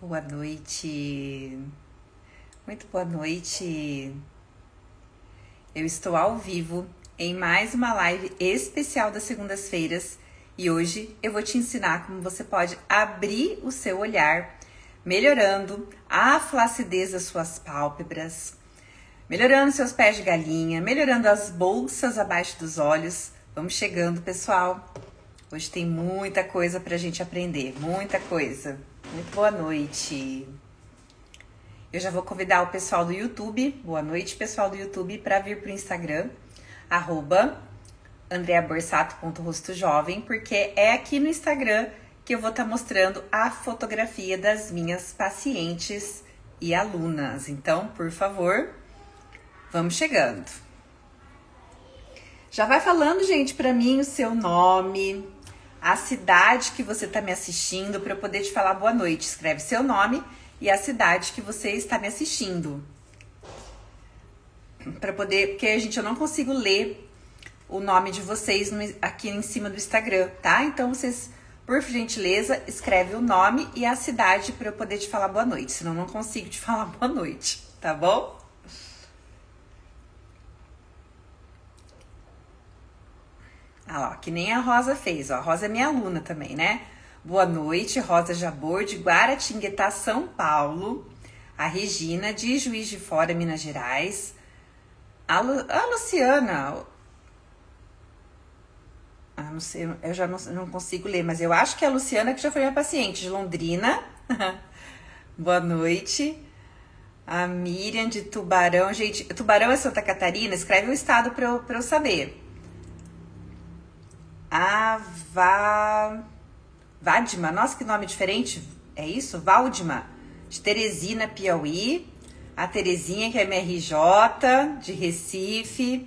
Boa noite, muito boa noite. Eu estou ao vivo em mais uma live especial das segundas-feiras e hoje eu vou te ensinar como você pode abrir o seu olhar, melhorando a flacidez das suas pálpebras, melhorando seus pés de galinha, melhorando as bolsas abaixo dos olhos. Vamos chegando, pessoal. Hoje tem muita coisa pra gente aprender, muita coisa. Muito boa noite. Eu já vou convidar o pessoal do YouTube, boa noite pessoal do YouTube, para vir pro Instagram, @andreaborsato.rostojovem, porque é aqui no Instagram que eu vou estar mostrando a fotografia das minhas pacientes e alunas. Então, por favor, vamos chegando. Já vai falando, gente, para mim o seu nome, a cidade que você está me assistindo, para eu poder te falar boa noite. Escreve seu nome e a cidade que você está me assistindo. Para poder, porque eu não consigo ler o nome de vocês aqui em cima do Instagram, tá? Então vocês, por gentileza, escreve o nome e a cidade para eu poder te falar boa noite, senão eu não consigo te falar boa noite, tá bom? Ah lá, que nem a Rosa fez, ó. A Rosa é minha aluna também, né? Boa noite, Rosa Jabor, de Guaratinguetá, São Paulo. A Regina, de Juiz de Fora, Minas Gerais. A Luciana. Não sei, eu já não consigo ler, mas eu acho que é a Luciana, que já foi minha paciente, de Londrina. Boa noite. A Miriam, de Tubarão. Gente, Tubarão é Santa Catarina? Escreve o estado pra eu saber. Valdima, nossa, que nome diferente, é isso? Valdima, de Teresina, Piauí. A Terezinha, que é MRJ, de Recife.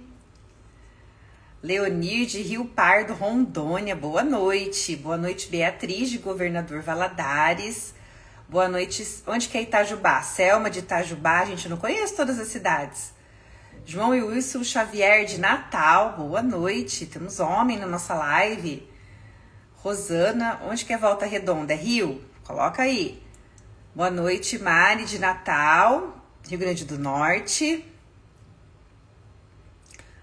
Leonir, de Rio Pardo, Rondônia, boa noite. Boa noite, Beatriz, de Governador Valadares. Boa noite, onde que é Itajubá? Selma, de Itajubá, gente, eu não conheço todas as cidades. João e Wilson Xavier, de Natal, boa noite. Temos homem na nossa live. Rosana, onde que é Volta Redonda? É Rio? Coloca aí. Boa noite, Mari, de Natal, Rio Grande do Norte.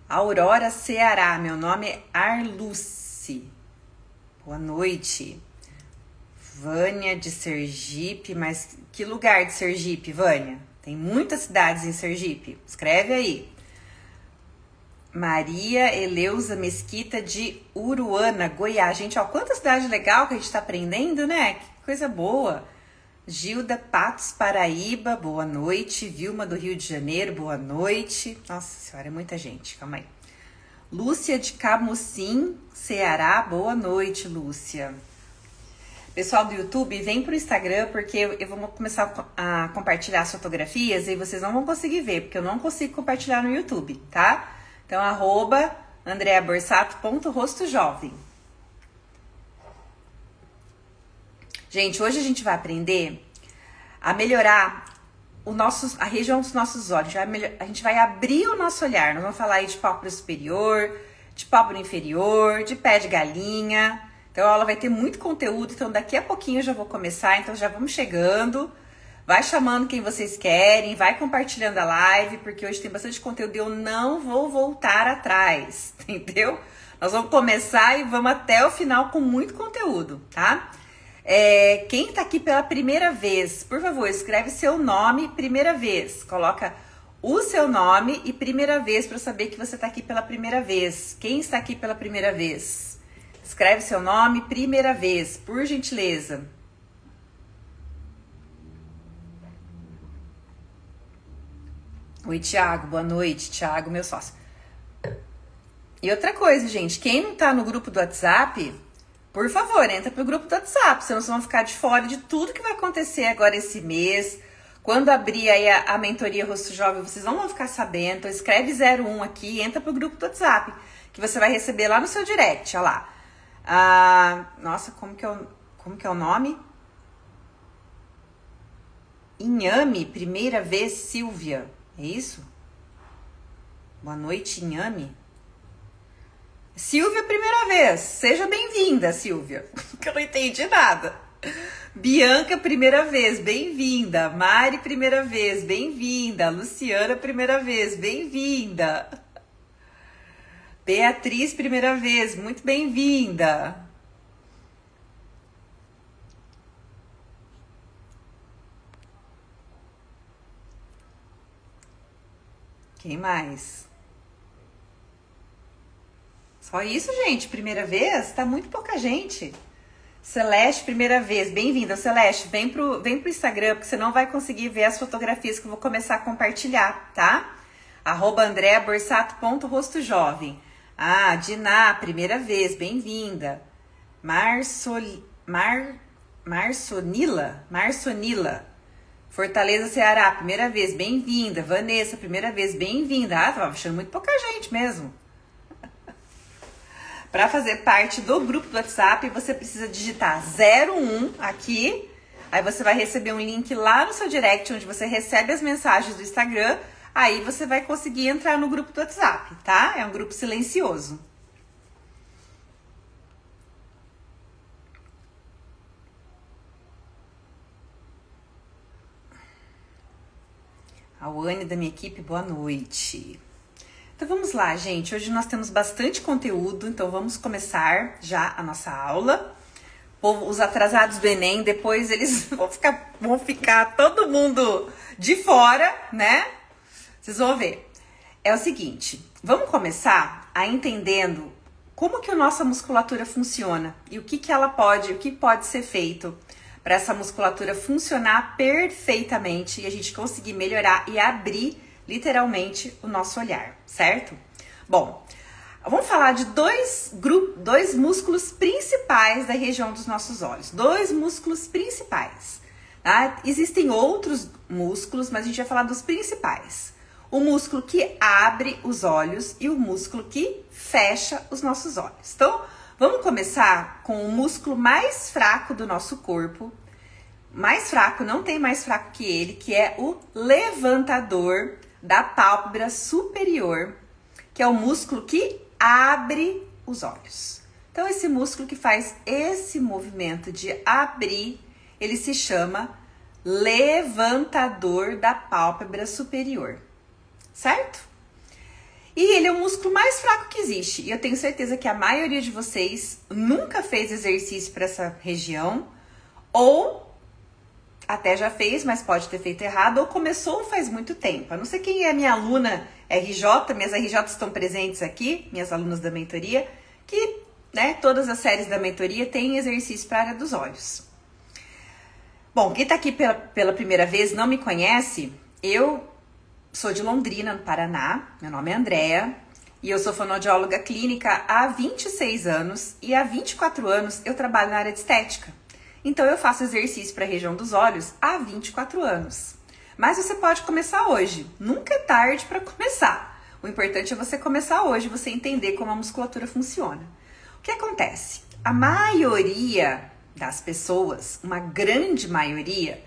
Aurora, Ceará, meu nome é Arluce. Boa noite. Vânia, de Sergipe, mas que lugar de Sergipe, Vânia? Tem muitas cidades em Sergipe. Escreve aí. Maria Eleusa Mesquita, de Uruana, Goiás. Gente, ó, quanta cidade legal que a gente tá aprendendo, né? Que coisa boa. Gilda Patos, Paraíba, boa noite. Vilma, do Rio de Janeiro, boa noite. Nossa senhora, é muita gente, calma aí. Lúcia, de Camucim, Ceará, boa noite, Lúcia. Pessoal do YouTube, vem pro Instagram, porque eu vou começar a compartilhar as fotografias e vocês não vão conseguir ver, porque eu não consigo compartilhar no YouTube, tá? Então, @andreaborsato.rostojovem. Gente, hoje a gente vai aprender a melhorar a região dos nossos olhos. A gente vai abrir o nosso olhar. Nós vamos falar aí de pálpebra superior, de pálpebra inferior, de pé de galinha. Então, a aula vai ter muito conteúdo, então daqui a pouquinho eu já vou começar, então já vamos chegando. Vai chamando quem vocês querem, vai compartilhando a live, porque hoje tem bastante conteúdo e eu não vou voltar atrás, entendeu? Nós vamos começar e vamos até o final com muito conteúdo, tá? Quem tá aqui pela primeira vez, por favor, escreve seu nome, primeira vez. Coloca o seu nome e primeira vez para eu saber que você tá aqui pela primeira vez. Quem está aqui pela primeira vez? Escreve seu nome, primeira vez, por gentileza. Oi, Thiago, boa noite. Thiago, meu sócio. E outra coisa, gente, quem não tá no grupo do WhatsApp, por favor, entra pro grupo do WhatsApp, senão vocês vão ficar de fora de tudo que vai acontecer agora esse mês. Quando abrir aí a mentoria Rosto Jovem, vocês não vão ficar sabendo. Então escreve 01 aqui e entra pro grupo do WhatsApp, que você vai receber lá no seu direct, olha lá. Nossa, como que é o nome? Inhame, primeira vez, Silvia. É isso? Boa noite, Inhame. Silvia, primeira vez. Seja bem-vinda, Silvia. Que eu não entendi nada. Bianca, primeira vez, bem-vinda. Mari, primeira vez, bem-vinda. Luciana, primeira vez, bem-vinda. Beatriz, primeira vez, muito bem-vinda. Quem mais? Só isso, gente? Primeira vez? Tá muito pouca gente. Celeste, primeira vez. Bem-vinda, Celeste. Vem pro Instagram, porque você não vai conseguir ver as fotografias que eu vou começar a compartilhar, tá? @andreaborsato.rostojovem. Ah, Diná, primeira vez. Bem-vinda. Marçonila. Fortaleza, Ceará, primeira vez. Bem-vinda. Vanessa, primeira vez. Bem-vinda. Ah, tava achando muito pouca gente mesmo. Para fazer parte do grupo do WhatsApp, você precisa digitar 01 aqui. Aí você vai receber um link lá no seu direct, onde você recebe as mensagens do Instagram. Aí você vai conseguir entrar no grupo do WhatsApp, tá? É um grupo silencioso. A Wani da minha equipe, boa noite. Então vamos lá, gente. Hoje nós temos bastante conteúdo, então vamos começar já a nossa aula. Os atrasados do Enem, depois eles vão ficar todo mundo de fora, né? Vocês vão ver. É o seguinte, vamos começar a entendendo como que a nossa musculatura funciona e o que pode ser feito para essa musculatura funcionar perfeitamente e a gente conseguir melhorar e abrir literalmente o nosso olhar, certo? Bom, vamos falar de dois músculos principais da região dos nossos olhos. Dois músculos principais, tá? Existem outros músculos, mas a gente vai falar dos principais. O músculo que abre os olhos e o músculo que fecha os nossos olhos. Então, vamos começar com o músculo mais fraco do nosso corpo. Mais fraco, não tem mais fraco que ele, que é o levantador da pálpebra superior, que é o músculo que abre os olhos. Então, esse músculo que faz esse movimento de abrir, ele se chama levantador da pálpebra superior, certo? E ele é o músculo mais fraco que existe. E eu tenho certeza que a maioria de vocês nunca fez exercício para essa região, ou até já fez, mas pode ter feito errado, ou começou faz muito tempo. A não ser quem é minha aluna RJ, minhas RJs estão presentes aqui, minhas alunas da mentoria, que, né, todas as séries da mentoria têm exercício para a área dos olhos. Bom, quem tá aqui pela primeira vez não me conhece, eu sou de Londrina, no Paraná, meu nome é Andrea, e eu sou fonoaudióloga clínica há 26 anos, e há 24 anos eu trabalho na área de estética. Então, eu faço exercício para a região dos olhos há 24 anos. Mas você pode começar hoje. Nunca é tarde para começar. O importante é você começar hoje, você entender como a musculatura funciona. O que acontece? A maioria das pessoas, uma grande maioria,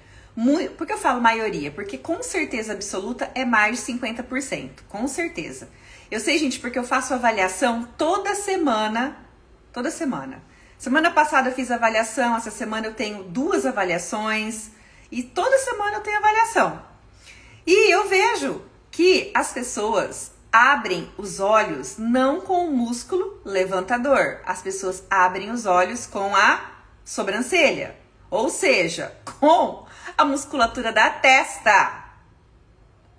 por que eu falo maioria? Porque com certeza absoluta é mais de 50%. Com certeza. Eu sei, gente, porque eu faço avaliação toda semana. Toda semana. Semana passada eu fiz avaliação, essa semana eu tenho 2 avaliações e toda semana eu tenho avaliação. E eu vejo que as pessoas abrem os olhos não com o músculo levantador, as pessoas abrem os olhos com a sobrancelha, ou seja, com a musculatura da testa.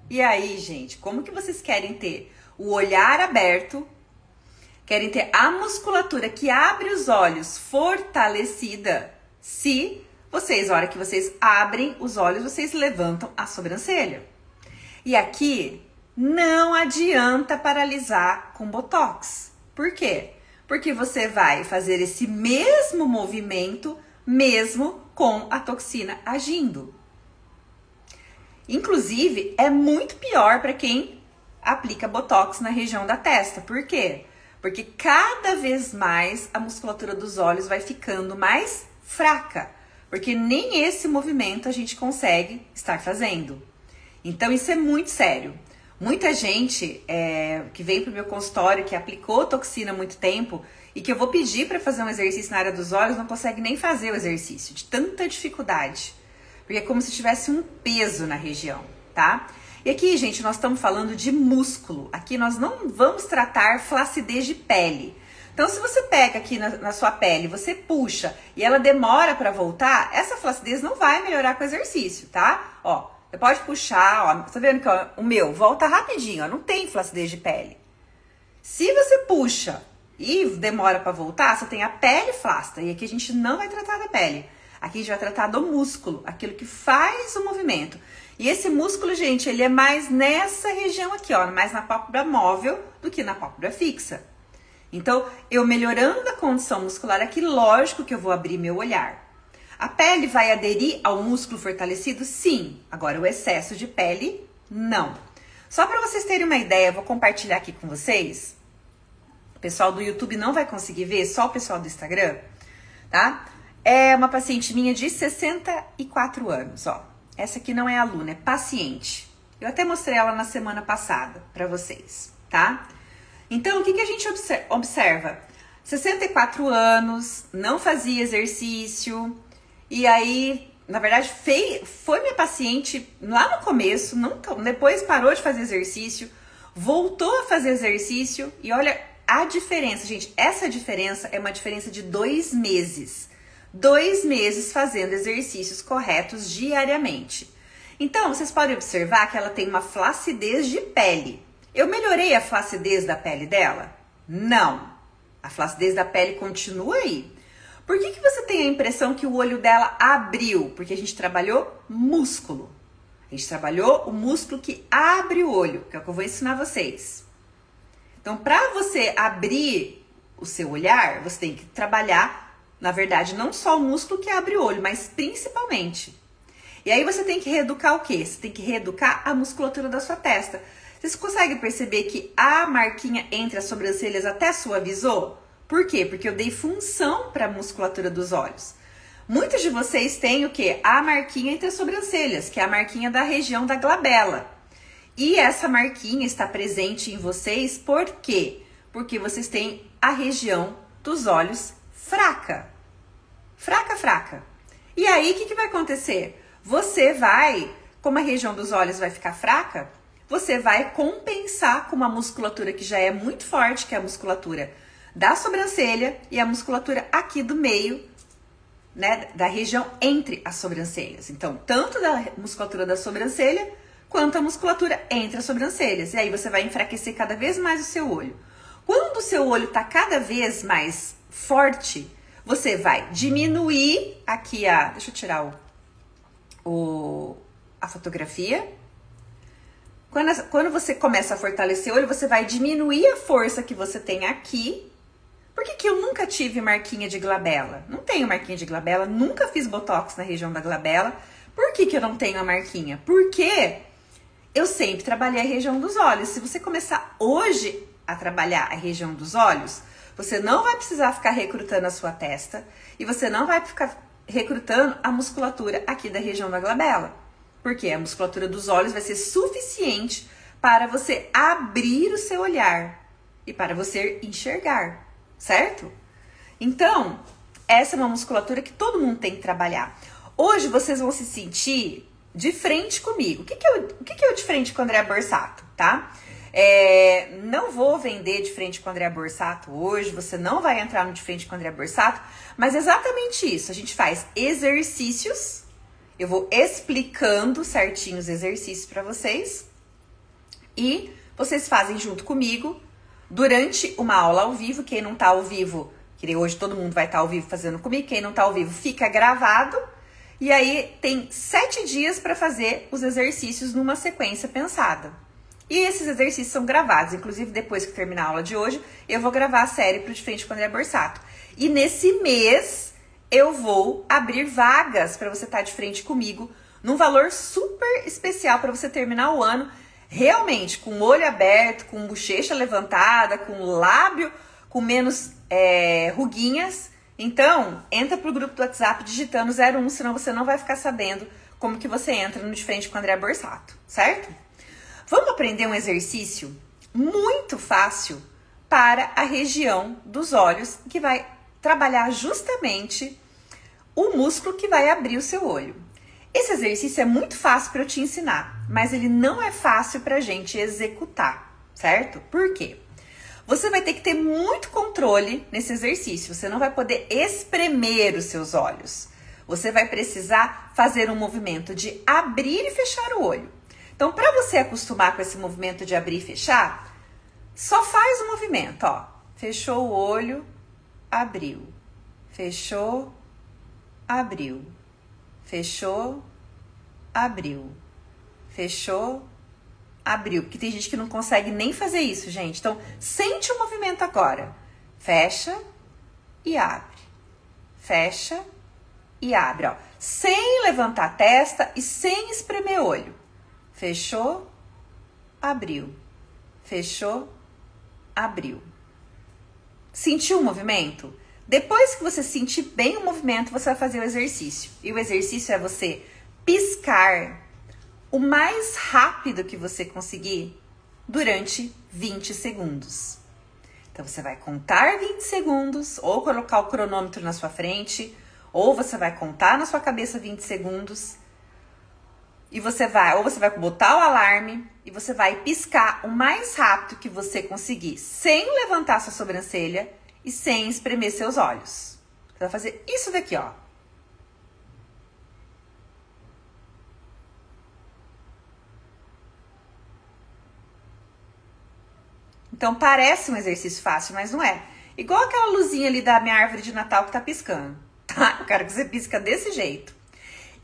E aí, gente, como que vocês querem ter o olhar aberto? Querem ter a musculatura que abre os olhos fortalecida se vocês, na hora que vocês abrem os olhos, vocês levantam a sobrancelha. E aqui não adianta paralisar com botox. Por quê? Porque você vai fazer esse mesmo movimento mesmo com a toxina agindo. Inclusive, é muito pior para quem aplica botox na região da testa. Por quê? Porque cada vez mais a musculatura dos olhos vai ficando mais fraca, porque nem esse movimento a gente consegue estar fazendo. Então isso é muito sério. Muita gente que vem para o meu consultório, que aplicou toxina há muito tempo e que eu vou pedir para fazer um exercício na área dos olhos, não consegue nem fazer o exercício, de tanta dificuldade. Porque é como se tivesse um peso na região, tá? E aqui, gente, nós estamos falando de músculo. Aqui nós não vamos tratar flacidez de pele. Então, se você pega aqui na sua pele, você puxa e ela demora para voltar, essa flacidez não vai melhorar com o exercício, tá? Ó, você pode puxar, ó, tá vendo que ó, o meu volta rapidinho, ó, não tem flacidez de pele. Se você puxa e demora para voltar, você tem a pele flácida. E aqui a gente não vai tratar da pele. Aqui a gente vai tratar do músculo, aquilo que faz o movimento. E esse músculo, gente, ele é mais nessa região aqui, ó, mais na pálpebra móvel do que na pálpebra fixa. Então, eu melhorando a condição muscular aqui, lógico que eu vou abrir meu olhar. A pele vai aderir ao músculo fortalecido? Sim. Agora, o excesso de pele, não. Só para vocês terem uma ideia, eu vou compartilhar aqui com vocês. O pessoal do YouTube não vai conseguir ver, só o pessoal do Instagram, tá? É uma paciente minha de 64 anos, ó. Essa aqui não é aluna, é paciente. Eu até mostrei ela na semana passada para vocês, tá? Então, o que a gente observa? 64 anos, não fazia exercício, e aí, na verdade, foi minha paciente lá no começo, depois parou de fazer exercício, voltou a fazer exercício, e olha a diferença, gente, essa diferença é uma diferença de 2 meses. 2 meses fazendo exercícios corretos diariamente. Então, vocês podem observar que ela tem uma flacidez de pele. Eu melhorei a flacidez da pele dela? Não. A flacidez da pele continua aí. Por que você tem a impressão que o olho dela abriu? Porque a gente trabalhou músculo. A gente trabalhou o músculo que abre o olho, que é o que eu vou ensinar vocês. Então, para você abrir o seu olhar, você tem que trabalhar, na verdade, não só o músculo que abre o olho, mas principalmente. E aí você tem que reeducar o quê? Você tem que reeducar a musculatura da sua testa. Vocês conseguem perceber que a marquinha entre as sobrancelhas até suavizou? Por quê? Porque eu dei função para a musculatura dos olhos. Muitos de vocês têm o quê? A marquinha entre as sobrancelhas, que é a marquinha da região da glabela. E essa marquinha está presente em vocês por quê? Porque vocês têm a região dos olhos fraca. Fraca. E aí, o que vai acontecer? Você vai, como a região dos olhos vai ficar fraca, você vai compensar com uma musculatura que já é muito forte, que é a musculatura da sobrancelha e a musculatura aqui do meio, né, da região entre as sobrancelhas. Então, tanto da musculatura da sobrancelha, quanto a musculatura entre as sobrancelhas. E aí você vai enfraquecer cada vez mais o seu olho. Quando o seu olho está cada vez mais forte, você vai diminuir aqui deixa eu tirar a fotografia. Quando você começa a fortalecer o olho, você vai diminuir a força que você tem aqui. Por que eu nunca tive marquinha de glabela? Não tenho marquinha de glabela, nunca fiz botox na região da glabela. Por que eu não tenho a marquinha? Porque eu sempre trabalhei a região dos olhos. Se você começar hoje a trabalhar a região dos olhos, você não vai precisar ficar recrutando a sua testa e você não vai ficar recrutando a musculatura aqui da região da glabela. Porque a musculatura dos olhos vai ser suficiente para você abrir o seu olhar e para você enxergar, certo? Então, essa é uma musculatura que todo mundo tem que trabalhar. Hoje vocês vão se sentir de frente comigo. O que é o de frente com o André Borsato, tá? Não vou vender de frente com o André Borsato hoje, você não vai entrar no de frente com o André Borsato, mas exatamente isso. A gente faz exercícios, eu vou explicando certinho os exercícios para vocês e vocês fazem junto comigo durante uma aula ao vivo. Quem não tá ao vivo, que hoje todo mundo vai estar ao vivo fazendo comigo, quem não tá ao vivo fica gravado. E aí tem 7 dias para fazer os exercícios numa sequência pensada. E esses exercícios são gravados, inclusive depois que terminar a aula de hoje, eu vou gravar a série pro De Frente com o André Borsato. E nesse mês eu vou abrir vagas para você estar de frente comigo, num valor super especial para você terminar o ano, realmente com o olho aberto, com bochecha levantada, com lábio, com menos ruguinhas. Então, entra pro grupo do WhatsApp digitando 01, senão você não vai ficar sabendo como que você entra no De Frente com o André Borsato, certo? Vamos aprender um exercício muito fácil para a região dos olhos, que vai trabalhar justamente o músculo que vai abrir o seu olho. Esse exercício é muito fácil para eu te ensinar, mas ele não é fácil para a gente executar, certo? Por quê? Você vai ter que ter muito controle nesse exercício, você não vai poder espremer os seus olhos. Você vai precisar fazer um movimento de abrir e fechar o olho. Então, para você acostumar com esse movimento de abrir e fechar, só faz o movimento, ó. Fechou o olho, abriu. Fechou, abriu. Fechou, abriu. Fechou, abriu. Porque tem gente que não consegue nem fazer isso, gente. Então, sente o movimento agora. Fecha e abre. Fecha e abre, ó. Sem levantar a testa e sem espremer o olho. Fechou, abriu. Fechou, abriu. Sentiu o movimento? Depois que você sentir bem o movimento, você vai fazer o exercício. E o exercício é você piscar o mais rápido que você conseguir durante 20 segundos. Então, você vai contar 20 segundos, ou colocar o cronômetro na sua frente, ou você vai contar na sua cabeça 20 segundos, e você vai botar o alarme, e você vai piscar o mais rápido que você conseguir, sem levantar sua sobrancelha e sem espremer seus olhos. Você vai fazer isso daqui, ó. Então, parece um exercício fácil, mas não é. Igual aquela luzinha ali da minha árvore de Natal que tá piscando, tá? Eu quero que você pisca desse jeito.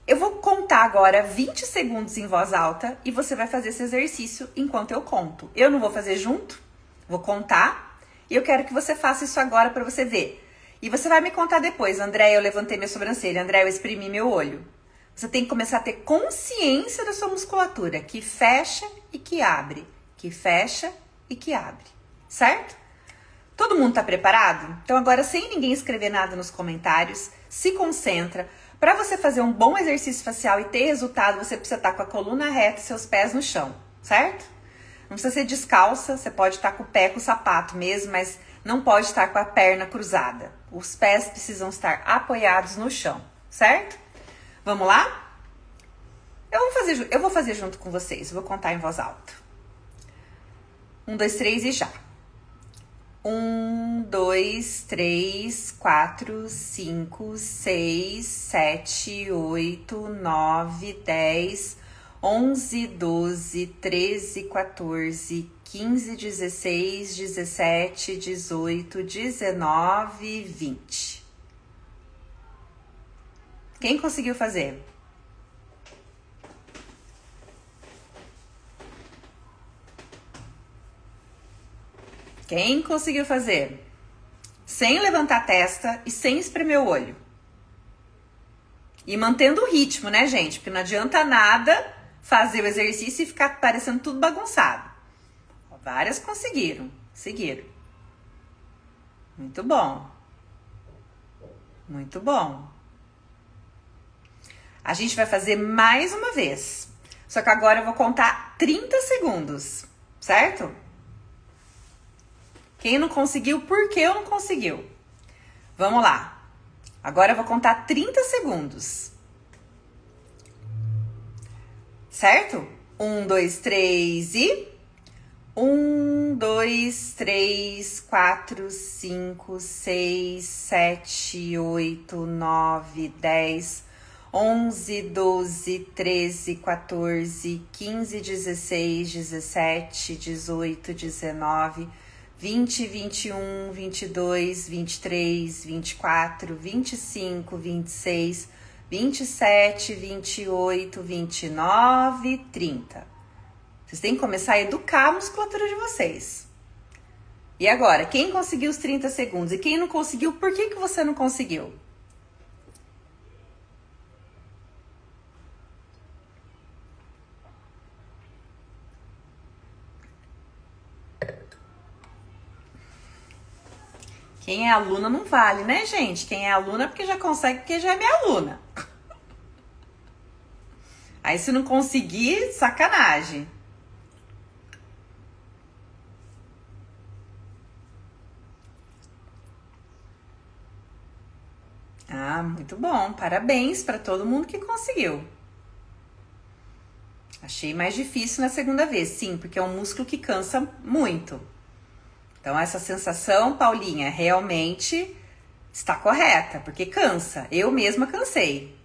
Eu vou contar agora 20 segundos em voz alta e você vai fazer esse exercício enquanto eu conto. Eu não vou fazer junto, vou contar e eu quero que você faça isso agora para você ver. E você vai me contar depois, André, eu levantei minha sobrancelha, André, eu exprimi meu olho. Você tem que começar a ter consciência da sua musculatura, que fecha e que abre, que fecha e que abre, certo? Todo mundo tá preparado? Então agora, sem ninguém escrever nada nos comentários, se concentra. Para você fazer um bom exercício facial e ter resultado, você precisa estar com a coluna reta e seus pés no chão, certo? Não precisa ser descalça, você pode estar com o pé com o sapato mesmo, mas não pode estar com a perna cruzada. Os pés precisam estar apoiados no chão, certo? Vamos lá? Eu vou fazer junto com vocês, vou contar em voz alta. 1, 2, 3 e já. 1, 2, 3, 4, 5, 6, 7, 8, 9, 10, 11, 12, 13, 14, 15, 16, 17, 18, 19, 20. Quem conseguiu fazer? Quem conseguiu fazer? Sem levantar a testa e sem espremer o olho. E mantendo o ritmo, né, gente? Porque não adianta nada fazer o exercício e ficar parecendo tudo bagunçado. Várias conseguiram. Seguiram. Muito bom. Muito bom. A gente vai fazer mais uma vez. Só que agora eu vou contar 30 segundos, certo? Quem não conseguiu, por que eu não conseguiu? Vamos lá. Agora eu vou contar 30 segundos. Certo? 1, 2, 3 e... 1, 2, 3, 4, 5, 6, 7, 8, 9, 10, 11, 12, 13, 14, 15, 16, 17, 18, 19... 20, 21, 22, 23, 24, 25, 26, 27, 28, 29, 30. Vocês têm que começar a educar a musculatura de vocês. E agora, quem conseguiu os 30 segundos? E quem não conseguiu, por que você não conseguiu? Quem é aluna não vale, né, gente? Quem é aluna é porque já consegue, porque já é minha aluna. Aí se não conseguir, sacanagem. Ah, muito bom. Parabéns para todo mundo que conseguiu. Achei mais difícil na segunda vez, sim, porque é um músculo que cansa muito. Então, essa sensação, Paulinha, realmente está correta, porque cansa. Eu mesma cansei.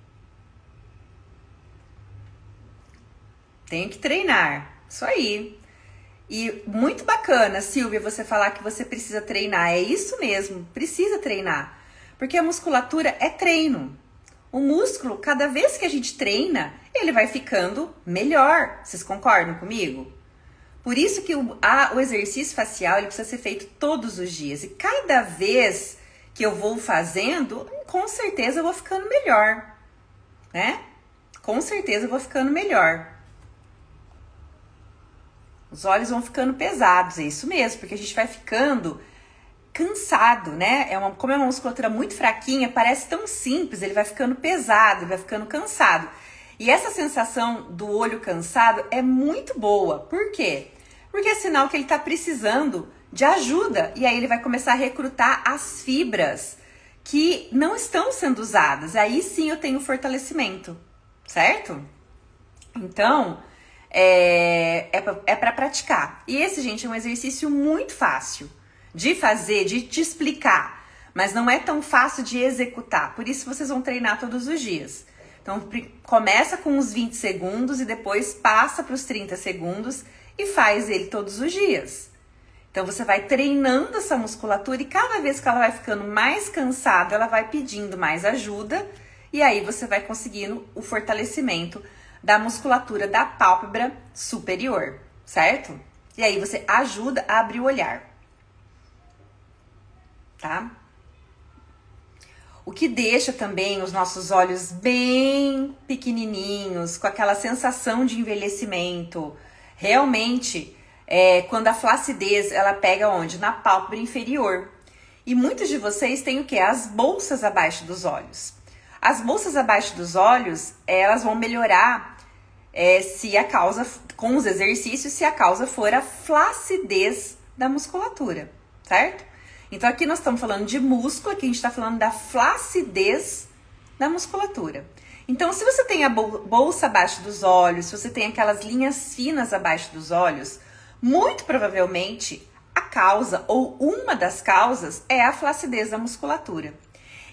Tenho que treinar. Isso aí. E muito bacana, Silvia, você falar que você precisa treinar. É isso mesmo, precisa treinar. Porque a musculatura é treino. O músculo, cada vez que a gente treina, ele vai ficando melhor. Vocês concordam comigo? Por isso que o exercício facial ele precisa ser feito todos os dias. E cada vez que eu vou fazendo, com certeza eu vou ficando melhor. Né? Com certeza eu vou ficando melhor. Os olhos vão ficando pesados, é isso mesmo, porque a gente vai ficando cansado, né? Como é uma musculatura muito fraquinha, parece tão simples, ele vai ficando pesado, ele vai ficando cansado. E essa sensação do olho cansado é muito boa. Por quê? Porque é sinal que ele está precisando de ajuda. E aí ele vai começar a recrutar as fibras que não estão sendo usadas. Aí sim eu tenho fortalecimento, certo? Então, é para praticar. E esse, gente, é um exercício muito fácil de fazer, de te explicar, mas não é tão fácil de executar. Por isso vocês vão treinar todos os dias. Então, começa com uns 20 segundos e depois passa para os 30 segundos e faz ele todos os dias. Então, você vai treinando essa musculatura e cada vez que ela vai ficando mais cansada, ela vai pedindo mais ajuda e aí você vai conseguindo o fortalecimento da musculatura da pálpebra superior, certo? E aí você ajuda a abrir o olhar. Tá? O que deixa também os nossos olhos bem pequenininhos, com aquela sensação de envelhecimento. Realmente, quando a flacidez, ela pega onde? Na pálpebra inferior. E muitos de vocês têm o quê? As bolsas abaixo dos olhos. As bolsas abaixo dos olhos, elas vão melhorar se a causa, com os exercícios, se a causa for a flacidez da musculatura, certo? Então, aqui nós estamos falando de músculo, aqui a gente está falando da flacidez da musculatura. Então, se você tem a bolsa abaixo dos olhos, se você tem aquelas linhas finas abaixo dos olhos, muito provavelmente a causa ou uma das causas é a flacidez da musculatura.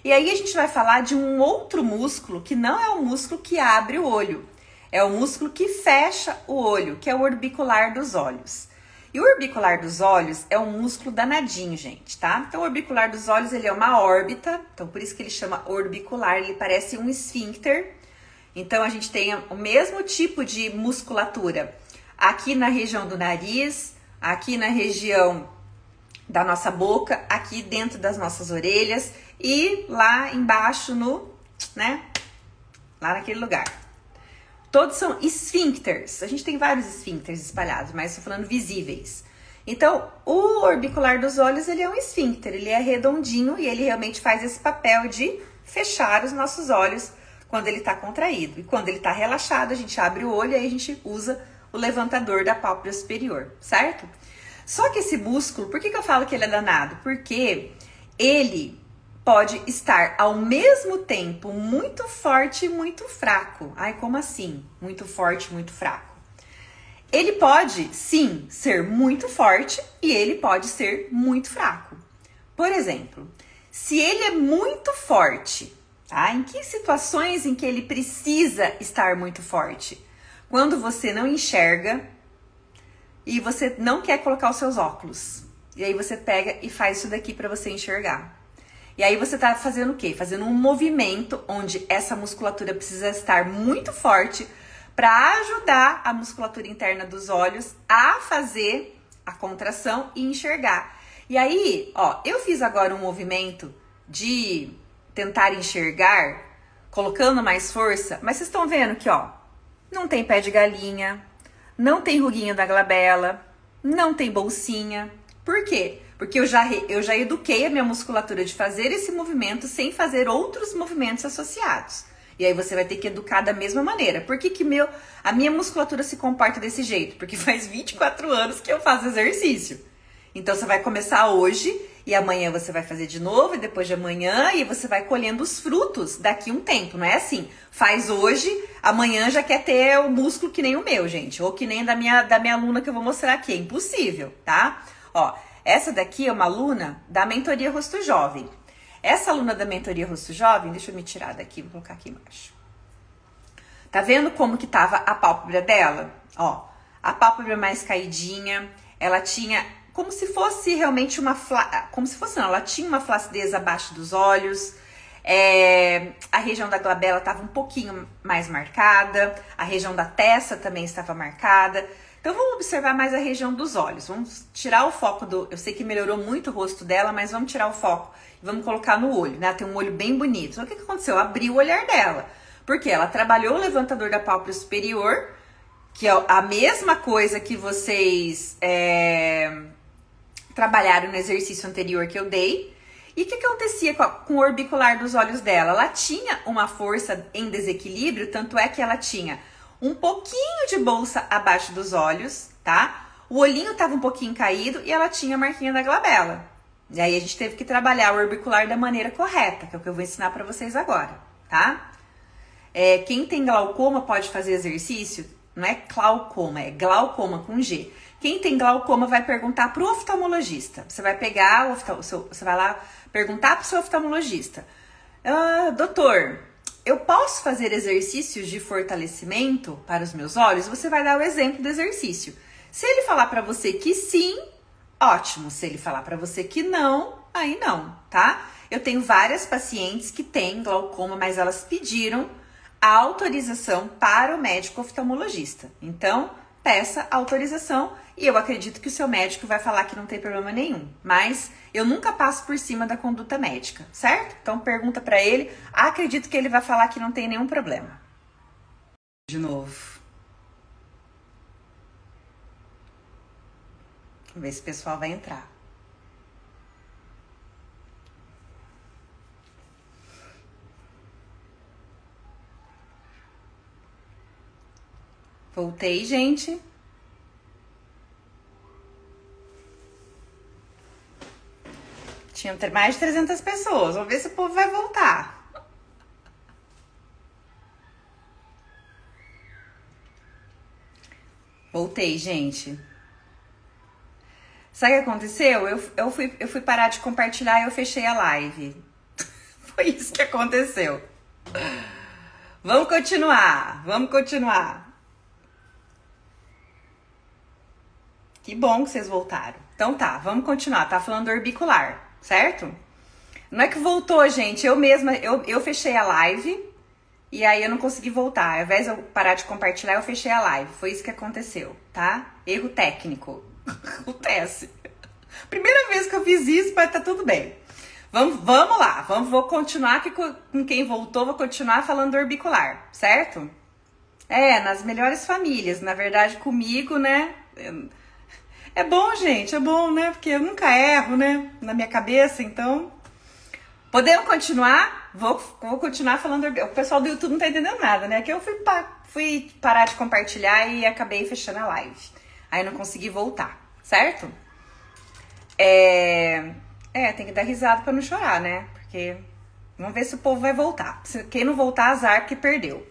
E aí a gente vai falar de um outro músculo que não é o músculo que abre o olho, é o músculo que fecha o olho, que é o orbicular dos olhos. E o orbicular dos olhos é um músculo danadinho, gente, tá? Então, o orbicular dos olhos, ele é uma órbita, então por isso que ele chama orbicular, ele parece um esfíncter. Então, a gente tem o mesmo tipo de musculatura aqui na região do nariz, aqui na região da nossa boca, aqui dentro das nossas orelhas e lá embaixo lá naquele lugar. Todos são esfíncteres. A gente tem vários esfíncteres espalhados, mas estou falando visíveis. Então, o orbicular dos olhos, ele é um esfíncter, ele é redondinho e ele realmente faz esse papel de fechar os nossos olhos quando ele está contraído. E quando ele está relaxado, a gente abre o olho e aí a gente usa o levantador da pálpebra superior, certo? Só que esse músculo, por que eu falo que ele é danado? Porque ele pode estar ao mesmo tempo muito forte e muito fraco. Ai, como assim? Muito forte e muito fraco. Ele pode, sim, ser muito forte e ele pode ser muito fraco. Por exemplo, se ele é muito forte, tá? Em que situações em que ele precisa estar muito forte? Quando você não enxerga e você não quer colocar os seus óculos. E aí você pega e faz isso daqui para você enxergar. E aí você tá fazendo o quê? Fazendo um movimento onde essa musculatura precisa estar muito forte para ajudar a musculatura interna dos olhos a fazer a contração e enxergar. E aí, ó, eu fiz agora um movimento de tentar enxergar, colocando mais força, mas vocês estão vendo que, ó, não tem pé de galinha, não tem ruguinha da glabela, não tem bolsinha. Por quê? Porque eu já eduquei a minha musculatura de fazer esse movimento sem fazer outros movimentos associados. E aí você vai ter que educar da mesma maneira. Por que a minha musculatura se comporta desse jeito? Porque faz 24 anos que eu faço exercício. Então você vai começar hoje e amanhã você vai fazer de novo, e depois de amanhã, e você vai colhendo os frutos daqui um tempo, não é assim? Faz hoje, amanhã já quer ter o músculo que nem o meu, gente, ou que nem da minha aluna que eu vou mostrar aqui, é impossível, tá? Ó, essa daqui é uma aluna da Mentoria Rosto Jovem. Essa aluna da Mentoria Rosto Jovem, deixa eu me tirar daqui, vou colocar aqui embaixo. Tá vendo como que tava a pálpebra dela? Ó, a pálpebra mais caidinha, ela tinha como se fosse realmente ela tinha uma flacidez abaixo dos olhos, a região da glabela estava um pouquinho mais marcada, a região da testa também estava marcada. Então vamos observar mais a região dos olhos, vamos tirar o foco eu sei que melhorou muito o rosto dela, mas vamos tirar o foco e vamos colocar no olho, né? Ela tem um olho bem bonito. Então o que aconteceu? Abriu o olhar dela, porque ela trabalhou o levantador da pálpebra superior, que é a mesma coisa que vocês trabalharam no exercício anterior que eu dei. E o que acontecia com o orbicular dos olhos dela? Ela tinha uma força em desequilíbrio, tanto é que ela tinha um pouquinho de bolsa abaixo dos olhos, tá? O olhinho estava um pouquinho caído e ela tinha a marquinha da glabela. E aí a gente teve que trabalhar o orbicular da maneira correta, que é o que eu vou ensinar para vocês agora, tá? Quem tem glaucoma pode fazer exercício, não é glaucoma, é glaucoma com G. Quem tem glaucoma vai perguntar pro oftalmologista. Você vai pegar, você vai lá perguntar pro seu oftalmologista. Doutor, eu posso fazer exercícios de fortalecimento para os meus olhos? Você vai dar o exemplo do exercício. Se ele falar para você que sim, ótimo. Se ele falar para você que não, aí não, tá? Eu tenho várias pacientes que têm glaucoma, mas elas pediram a autorização para o médico oftalmologista. Então, peça a autorização e eu acredito que o seu médico vai falar que não tem problema nenhum. Mas eu nunca passo por cima da conduta médica, certo? Então, pergunta para ele. Acredito que ele vai falar que não tem nenhum problema. De novo. Vamos ver se o pessoal vai entrar. Voltei, gente. Tinha mais de 300 pessoas. Vamos ver se o povo vai voltar. Voltei, gente. Sabe o que aconteceu? Eu fui parar de compartilhar e eu fechei a live. Foi isso que aconteceu. Vamos continuar. Que bom que vocês voltaram. Então tá, vamos continuar. Tá falando do orbicular, certo? Não é que voltou, gente. Eu mesma, eu fechei a live e aí eu não consegui voltar. Ao invés de eu parar de compartilhar, eu fechei a live. Foi isso que aconteceu, tá? Erro técnico. Acontece. Primeira vez que eu fiz isso, mas tá tudo bem. Vamos lá. Vou continuar aqui com quem voltou. Vou continuar falando do orbicular, certo? Nas melhores famílias. Na verdade, comigo, né? É bom, gente, é bom, né? Porque eu nunca erro, né? Na minha cabeça, então... Podemos continuar? Vou continuar falando... O pessoal do YouTube não tá entendendo nada, né? Que eu fui parar de compartilhar e acabei fechando a live. Aí não consegui voltar, certo? Tem que dar risada pra não chorar, né? Porque... Vamos ver se o povo vai voltar. Quem não voltar, azar, que perdeu.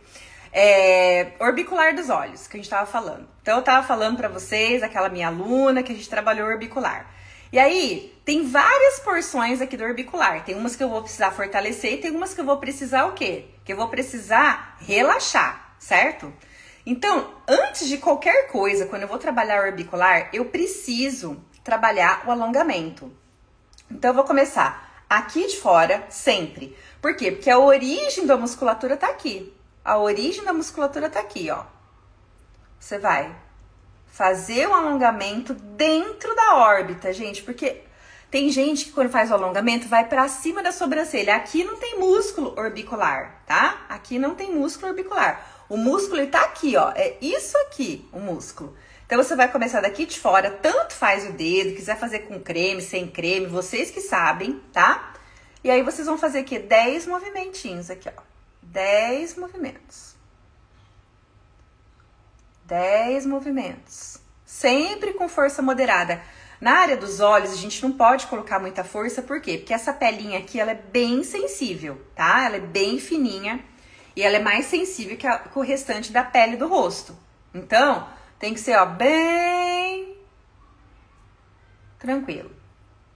Orbicular dos olhos, que a gente tava falando. Então eu tava falando pra vocês, aquela minha aluna, que a gente trabalhou orbicular. E aí, tem várias porções aqui do orbicular. Tem umas que eu vou precisar fortalecer e tem umas que eu vou precisar o quê? Que eu vou precisar relaxar, certo? Então, antes de qualquer coisa, quando eu vou trabalhar o orbicular, eu preciso trabalhar o alongamento. Então eu vou começar aqui de fora, sempre. Por quê? Porque a origem da musculatura tá aqui. A origem da musculatura tá aqui, ó. Você vai fazer um alongamento dentro da órbita, gente, porque tem gente que quando faz o alongamento vai pra cima da sobrancelha. Aqui não tem músculo orbicular, tá? Aqui não tem músculo orbicular. O músculo ele tá aqui, ó. É isso aqui, o músculo. Então você vai começar daqui de fora, tanto faz o dedo, quiser fazer com creme, sem creme, vocês que sabem, tá? E aí vocês vão fazer aqui 10 movimentinhos aqui, ó. 10 movimentos. 10 movimentos. Sempre com força moderada. Na área dos olhos, a gente não pode colocar muita força, por quê? Porque essa pelinha aqui, ela é bem sensível, tá? Ela é bem fininha e ela é mais sensível que o restante da pele do rosto. Então, tem que ser, ó, bem tranquilo,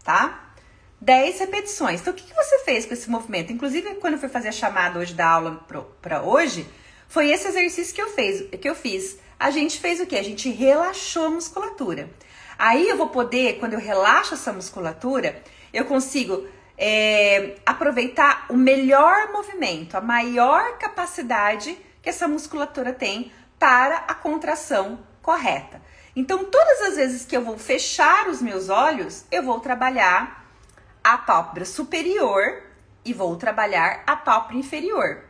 tá? 10 repetições. Então, o que você fez com esse movimento? Inclusive, quando eu fui fazer a chamada hoje da aula para hoje, foi esse exercício que eu fiz. A gente fez o quê? A gente relaxou a musculatura. Aí eu vou poder, quando eu relaxo essa musculatura, eu consigo aproveitar o melhor movimento, a maior capacidade que essa musculatura tem para a contração correta. Então, todas as vezes que eu vou fechar os meus olhos, eu vou trabalhar a pálpebra superior e vou trabalhar a pálpebra inferior.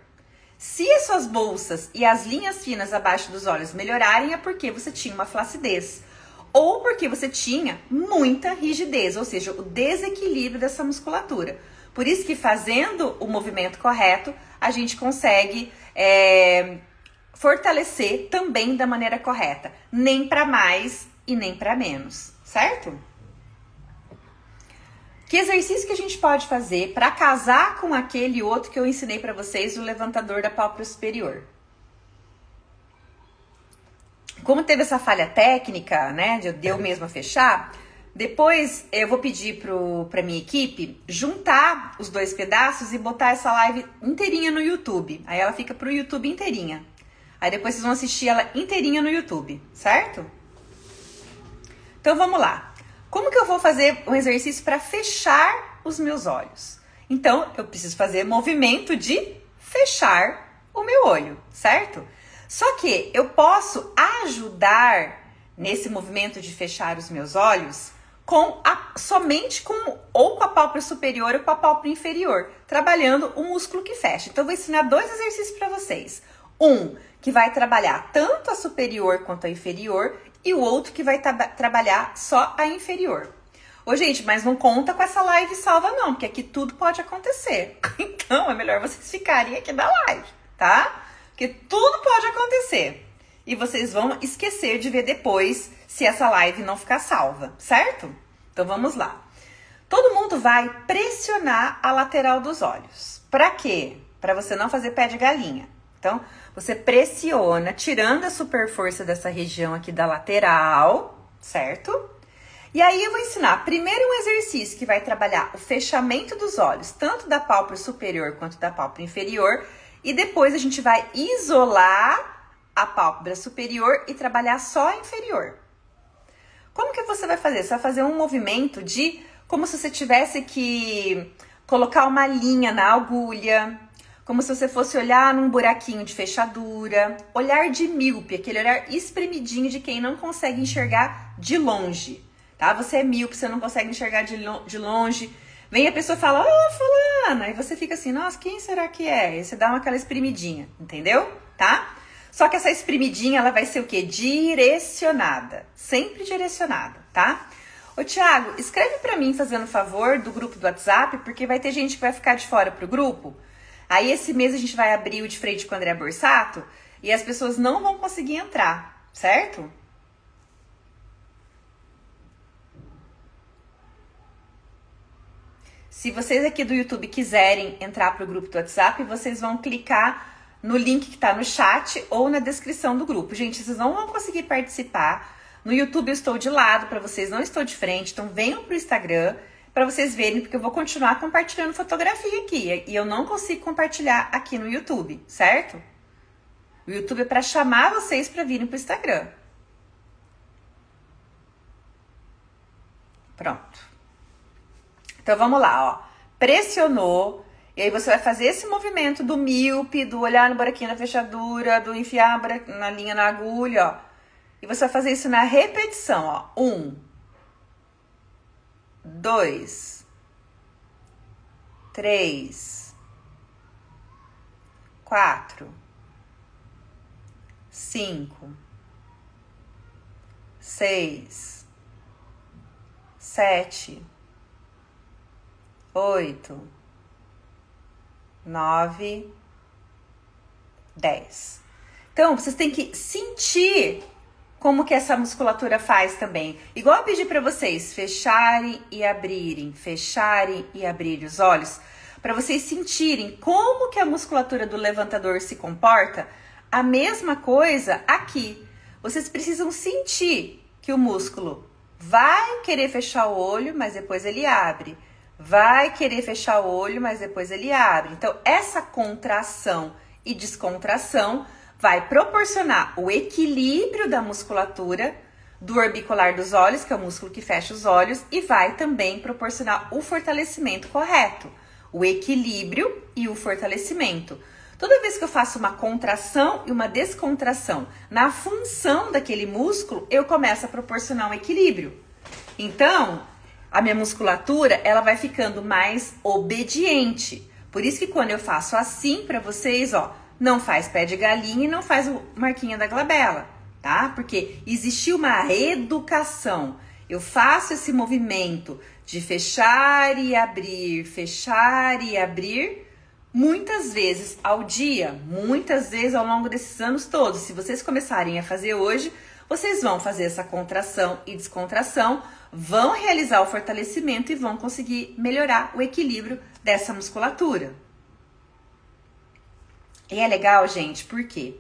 Se as suas bolsas e as linhas finas abaixo dos olhos melhorarem, é porque você tinha uma flacidez ou porque você tinha muita rigidez, ou seja, o desequilíbrio dessa musculatura. Por isso que fazendo o movimento correto, a gente consegue fortalecer também da maneira correta, nem para mais e nem para menos, certo? Que exercício que a gente pode fazer para casar com aquele outro que eu ensinei para vocês, o levantador da pálpebra superior? Como teve essa falha técnica, né, de eu mesma fechar, depois eu vou pedir para minha equipe juntar os dois pedaços e botar essa live inteirinha no YouTube. Aí ela fica pro YouTube inteirinha. Aí depois vocês vão assistir ela inteirinha no YouTube, certo? Então vamos lá. Como que eu vou fazer um exercício para fechar os meus olhos? Então, eu preciso fazer movimento de fechar o meu olho, certo? Só que eu posso ajudar nesse movimento de fechar os meus olhos somente com a pálpebra superior ou com a pálpebra inferior, trabalhando o músculo que fecha. Então, eu vou ensinar 2 exercícios para vocês. Um que vai trabalhar tanto a superior quanto a inferior e o outro que vai trabalhar só a inferior. Ô, gente, mas não conta com essa live salva não, porque aqui tudo pode acontecer. Então, é melhor vocês ficarem aqui na live, tá? Porque tudo pode acontecer. E vocês vão esquecer de ver depois se essa live não ficar salva, certo? Então, vamos lá. Todo mundo vai pressionar a lateral dos olhos. Pra quê? Pra você não fazer pé de galinha. Então, você pressiona, tirando a super força dessa região aqui da lateral, certo? E aí eu vou ensinar primeiro um exercício que vai trabalhar o fechamento dos olhos, tanto da pálpebra superior quanto da pálpebra inferior. E depois a gente vai isolar a pálpebra superior e trabalhar só a inferior. Como que você vai fazer? Você vai fazer um movimento como se você tivesse que colocar uma linha na agulha, como se você fosse olhar num buraquinho de fechadura, olhar de míope, aquele olhar espremidinho de quem não consegue enxergar de longe, tá? Você é míope, você não consegue enxergar de longe. Vem a pessoa e fala, fulana, e você fica assim, nossa, quem será que é? E você dá aquela espremidinha, entendeu? Tá? Só que essa espremidinha, ela vai ser o quê? Direcionada, sempre direcionada, tá? Ô, Thiago, escreve pra mim, fazendo favor, do grupo do WhatsApp, porque vai ter gente que vai ficar de fora pro grupo. Aí esse mês a gente vai abrir o de frente com o André Borsato e as pessoas não vão conseguir entrar, certo? Se vocês aqui do YouTube quiserem entrar para o grupo do WhatsApp, vocês vão clicar no link que está no chat ou na descrição do grupo. Gente, vocês não vão conseguir participar. No YouTube eu estou de lado para vocês, não estou de frente, então venham para o Instagram para vocês verem, porque eu vou continuar compartilhando fotografia aqui. E eu não consigo compartilhar aqui no YouTube, certo? O YouTube é para chamar vocês para virem para o Instagram. Pronto. Então, vamos lá, ó. Pressionou. E aí você vai fazer esse movimento do míope, do olhar no buraquinho da fechadura, do enfiar na linha na agulha, ó. E você vai fazer isso na repetição, ó. 1, 2, 3, 4, 5, 6, 7, 8, 9, 10. Então, vocês têm que sentir como que essa musculatura faz também. Igual eu pedi para vocês fecharem e abrirem os olhos, para vocês sentirem como que a musculatura do levantador se comporta. A mesma coisa aqui. Vocês precisam sentir que o músculo vai querer fechar o olho, mas depois ele abre. Vai querer fechar o olho, mas depois ele abre. Então, essa contração e descontração vai proporcionar o equilíbrio da musculatura do orbicular dos olhos, que é o músculo que fecha os olhos, e vai também proporcionar o fortalecimento correto, o equilíbrio e o fortalecimento. Toda vez que eu faço uma contração e uma descontração na função daquele músculo, eu começo a proporcionar um equilíbrio. Então, a minha musculatura, ela vai ficando mais obediente. Por isso que quando eu faço assim para vocês, ó, não faz pé de galinha e não faz o marquinha da glabela, tá? Porque existiu uma educação. Eu faço esse movimento de fechar e abrir muitas vezes ao dia, muitas vezes ao longo desses anos todos. Se vocês começarem a fazer hoje, vocês vão fazer essa contração e descontração, vão realizar o fortalecimento e vão conseguir melhorar o equilíbrio dessa musculatura. E é legal, gente, porque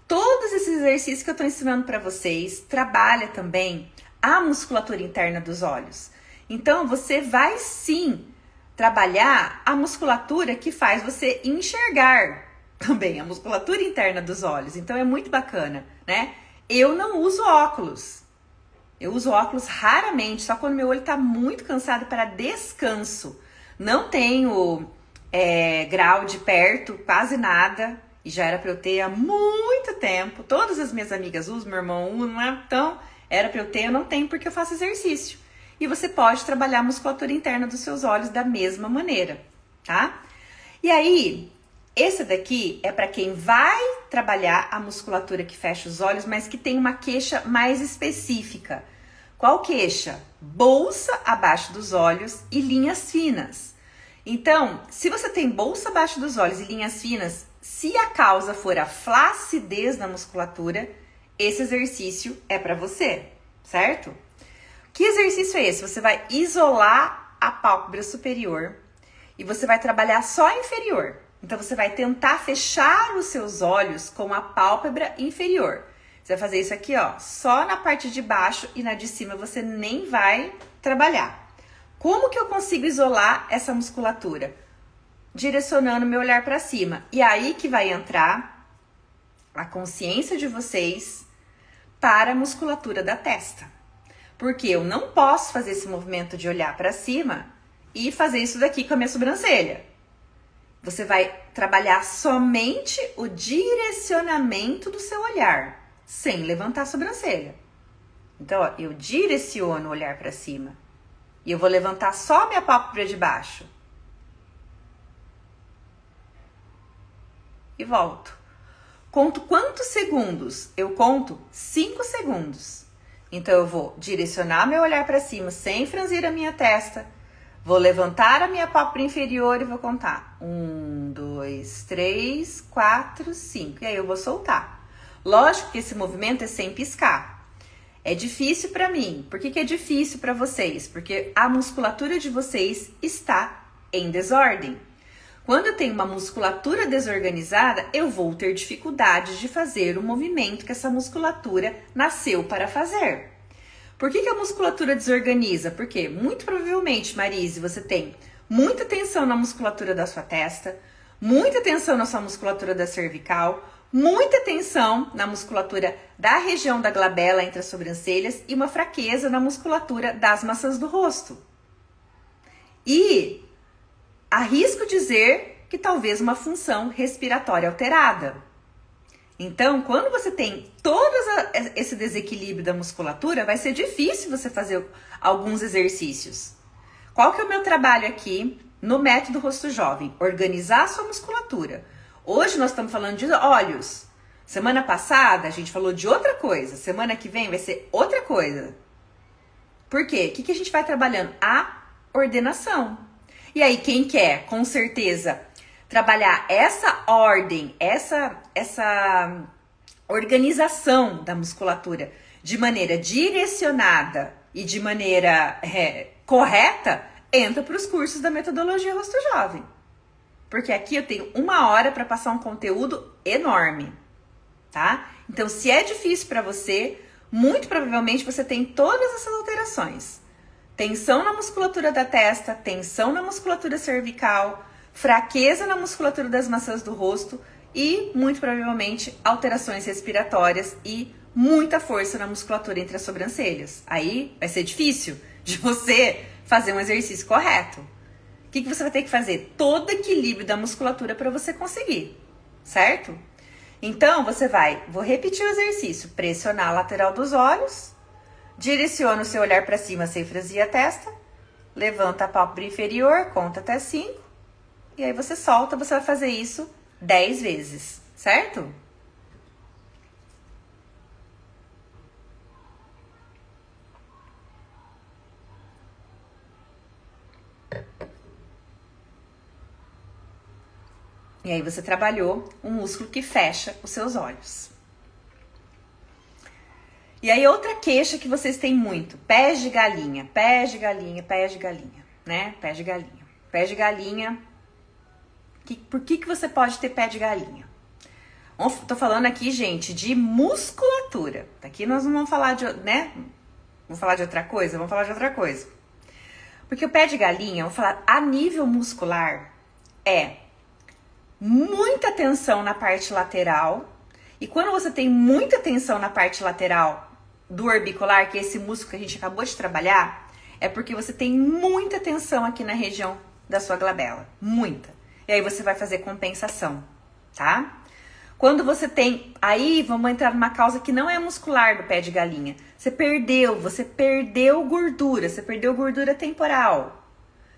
todos esses exercícios que eu estou ensinando para vocês trabalha também a musculatura interna dos olhos. Então, você vai sim trabalhar a musculatura que faz você enxergar também, a musculatura interna dos olhos. Então, é muito bacana, né? Eu não uso óculos. Eu uso óculos raramente, só quando meu olho está muito cansado para descanso. Não tenho grau de perto, quase nada. E já era para eu ter há muito tempo. Todas as minhas amigas usam, meu irmão usa, então era para eu ter, eu não tenho porque eu faço exercício. E você pode trabalhar a musculatura interna dos seus olhos da mesma maneira, tá? E aí, esse daqui é para quem vai trabalhar a musculatura que fecha os olhos, mas que tem uma queixa mais específica. Qual queixa? Bolsa abaixo dos olhos e linhas finas. Então, se você tem bolsa abaixo dos olhos e linhas finas, se a causa for a flacidez na musculatura, esse exercício é para você, certo? Que exercício é esse? Você vai isolar a pálpebra superior e você vai trabalhar só a inferior. Então, você vai tentar fechar os seus olhos com a pálpebra inferior. Você vai fazer isso aqui, ó, só na parte de baixo e na de cima você nem vai trabalhar. Como que eu consigo isolar essa musculatura? Direcionando meu olhar para cima. E aí que vai entrar a consciência de vocês para a musculatura da testa. Porque eu não posso fazer esse movimento de olhar para cima e fazer isso daqui com a minha sobrancelha. Você vai trabalhar somente o direcionamento do seu olhar, sem levantar a sobrancelha. Então, ó, eu direciono o olhar para cima. E eu vou levantar só minha pálpebra de baixo. E volto. Conto quantos segundos? Eu conto 5 segundos. Então, eu vou direcionar meu olhar para cima sem franzir a minha testa. Vou levantar a minha pálpebra inferior e vou contar. 1, 2, 3, 4, 5. E aí eu vou soltar. Lógico que esse movimento é sem piscar. É difícil para mim. Por que é difícil para vocês? Porque a musculatura de vocês está em desordem. Quando eu tenho uma musculatura desorganizada, eu vou ter dificuldade de fazer o movimento que essa musculatura nasceu para fazer. Por que a musculatura desorganiza? Porque muito provavelmente, Marise, você tem muita tensão na musculatura da sua testa, muita tensão na sua musculatura da cervical, muita tensão na musculatura da região da glabela entre as sobrancelhas e uma fraqueza na musculatura das maçãs do rosto. E arrisco dizer que talvez uma função respiratória alterada. Então, quando você tem todo esse desequilíbrio da musculatura, vai ser difícil você fazer alguns exercícios. Qual que é o meu trabalho aqui no método Rosto Jovem? Organizar a sua musculatura. Hoje nós estamos falando de olhos. Semana passada a gente falou de outra coisa. Semana que vem vai ser outra coisa. Por quê? O que a gente vai trabalhando? A ordenação. E aí, quem quer, com certeza, trabalhar essa ordem, essa organização da musculatura de maneira direcionada e de maneira correta, entra para os cursos da metodologia Rosto Jovem. Porque aqui eu tenho 1 hora para passar um conteúdo enorme, tá? Então, se é difícil para você, muito provavelmente você tem todas essas alterações. Tensão na musculatura da testa, tensão na musculatura cervical, fraqueza na musculatura das maçãs do rosto e, muito provavelmente, alterações respiratórias e muita força na musculatura entre as sobrancelhas. Aí vai ser difícil de você fazer um exercício correto. O que você vai ter que fazer? Todo equilíbrio da musculatura para você conseguir, certo? Então, vou repetir o exercício, pressionar a lateral dos olhos, direciona o seu olhar para cima sem franzir a testa, levanta a pálpebra inferior, conta até 5, e aí você solta, você vai fazer isso 10 vezes, certo? E aí você trabalhou um músculo que fecha os seus olhos. E aí outra queixa que vocês têm muito, pés de galinha, pés de galinha, pés de galinha, né? Pés de galinha. Pés de galinha. Por que você pode ter pé de galinha? Tô falando aqui, gente, de musculatura. Aqui nós não vamos falar de, né? Vamos falar de outra coisa? Vamos falar de outra coisa. Porque o pé de galinha, vou falar a nível muscular, é muita tensão na parte lateral. E quando você tem muita tensão na parte lateral do orbicular, que é esse músculo que a gente acabou de trabalhar, é porque você tem muita tensão aqui na região da sua glabela. Muita. E aí você vai fazer compensação, tá? Quando você tem... Aí vamos entrar numa causa que não é muscular do pé de galinha. Você perdeu gordura. Você perdeu gordura temporal.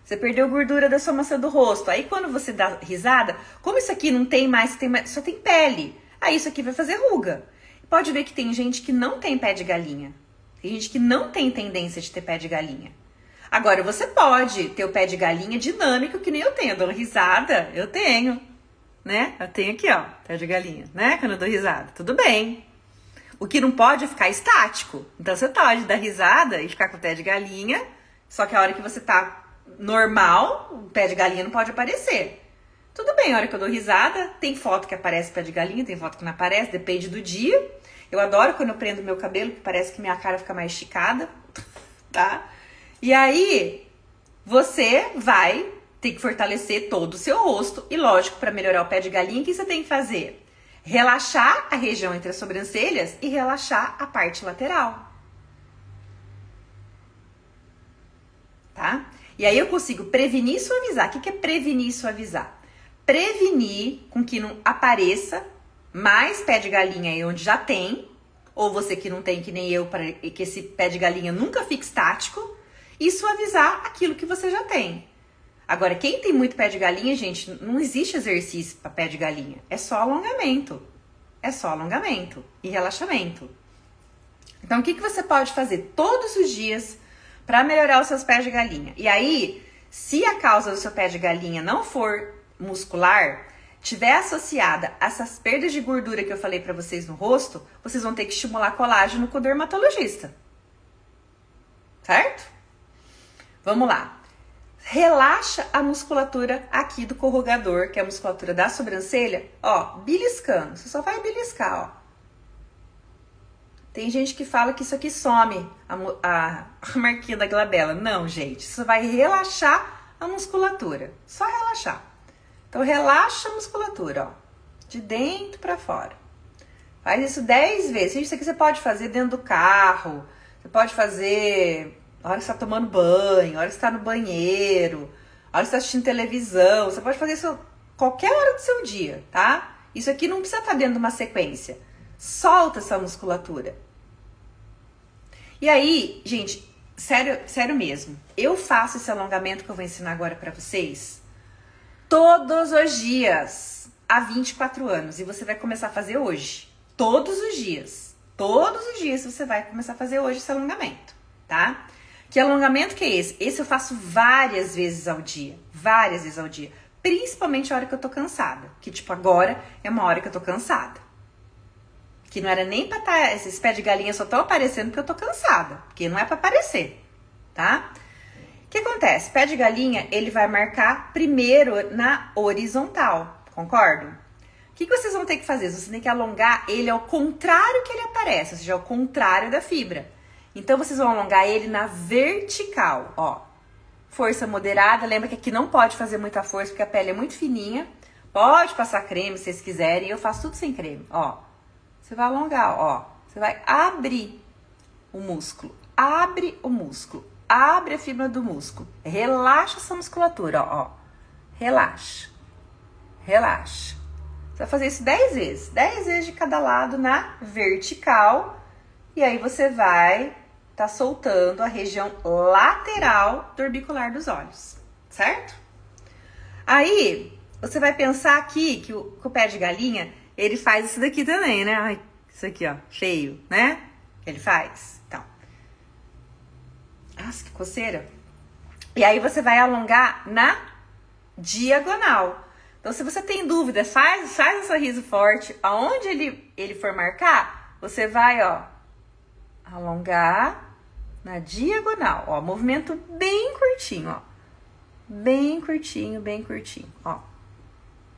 Você perdeu gordura da sua maçã do rosto. Aí quando você dá risada, como isso aqui não tem mais, só tem pele. Aí isso aqui vai fazer ruga. Pode ver que tem gente que não tem pé de galinha. Tem gente que não tem tendência de ter pé de galinha. Agora, você pode ter o pé de galinha dinâmico, que nem eu tenho. Eu dou risada, eu tenho. Né? Eu tenho aqui, ó, pé de galinha, né? Quando eu dou risada. Tudo bem. O que não pode é ficar estático. Então, você pode dar risada e ficar com o pé de galinha. Só que a hora que você tá normal, o pé de galinha não pode aparecer. Tudo bem, a hora que eu dou risada, tem foto que aparece pé de galinha, tem foto que não aparece, depende do dia. Eu adoro quando eu prendo meu cabelo, que parece que minha cara fica mais esticada, tá? E aí, você vai ter que fortalecer todo o seu rosto. E lógico, para melhorar o pé de galinha, o que você tem que fazer? Relaxar a região entre as sobrancelhas e relaxar a parte lateral. Tá? E aí eu consigo prevenir e suavizar. O que é prevenir e suavizar? Prevenir com que não apareça mais pé de galinha aí onde já tem, ou você que não tem, que nem eu, para que esse pé de galinha nunca fique estático, e suavizar aquilo que você já tem. Agora, quem tem muito pé de galinha, gente, não existe exercício para pé de galinha. É só alongamento. É só alongamento e relaxamento. Então, o que você pode fazer todos os dias para melhorar os seus pés de galinha? E aí, se a causa do seu pé de galinha não for muscular, tiver associada a essas perdas de gordura que eu falei para vocês no rosto, vocês vão ter que estimular colágeno com o dermatologista. Certo? Vamos lá. Relaxa a musculatura aqui do corrugador, que é a musculatura da sobrancelha, ó, beliscando. Você só vai beliscar, ó. Tem gente que fala que isso aqui some a marquinha da glabela. Não, gente, isso vai relaxar a musculatura. Só relaxar. Então, relaxa a musculatura, ó, de dentro pra fora. Faz isso 10 vezes. Isso aqui você pode fazer dentro do carro, você pode fazer na hora que você tá tomando banho, na hora que você tá no banheiro, na hora que você tá assistindo televisão. Você pode fazer isso qualquer hora do seu dia, tá? Isso aqui não precisa estar dentro de uma sequência. Solta essa musculatura. E aí, gente, sério mesmo, eu faço esse alongamento que eu vou ensinar agora pra vocês todos os dias, há 24 anos. E você vai começar a fazer hoje. Todos os dias. Todos os dias você vai começar a fazer hoje esse alongamento, tá? Que alongamento que é esse? Esse eu faço várias vezes ao dia. Várias vezes ao dia. Principalmente a hora que eu tô cansada. Que, tipo, agora é uma hora que eu tô cansada. que não era nem pra estar, esses pés de galinha só estão aparecendo porque eu tô cansada, porque não é pra aparecer, tá? O que acontece? Pé de galinha, ele vai marcar primeiro na horizontal, concordo? O que vocês vão ter que fazer? Vocês têm que alongar ele ao contrário que ele aparece, ou seja, ao contrário da fibra. Então, vocês vão alongar ele na vertical, ó. Força moderada, lembra que aqui não pode fazer muita força, porque a pele é muito fininha. Pode passar creme se vocês quiserem, eu faço tudo sem creme, ó. Você vai alongar, ó. Você vai abrir o músculo, abre o músculo, abre a fibra do músculo. Relaxa essa musculatura, ó. Relaxa, relaxa. Você vai fazer isso 10 vezes de cada lado na vertical. E aí você vai tá soltando a região lateral do orbicular dos olhos, certo? Aí, você vai pensar aqui que o pé de galinha, ele faz isso daqui também, né? Ai, isso aqui, ó, feio, né? Ele faz. Então. Nossa, que coceira. E aí você vai alongar na diagonal. Então, se você tem dúvida, faz um sorriso forte. Aonde ele for marcar, você vai, ó, alongar na diagonal, ó, movimento bem curtinho, ó, bem curtinho, ó,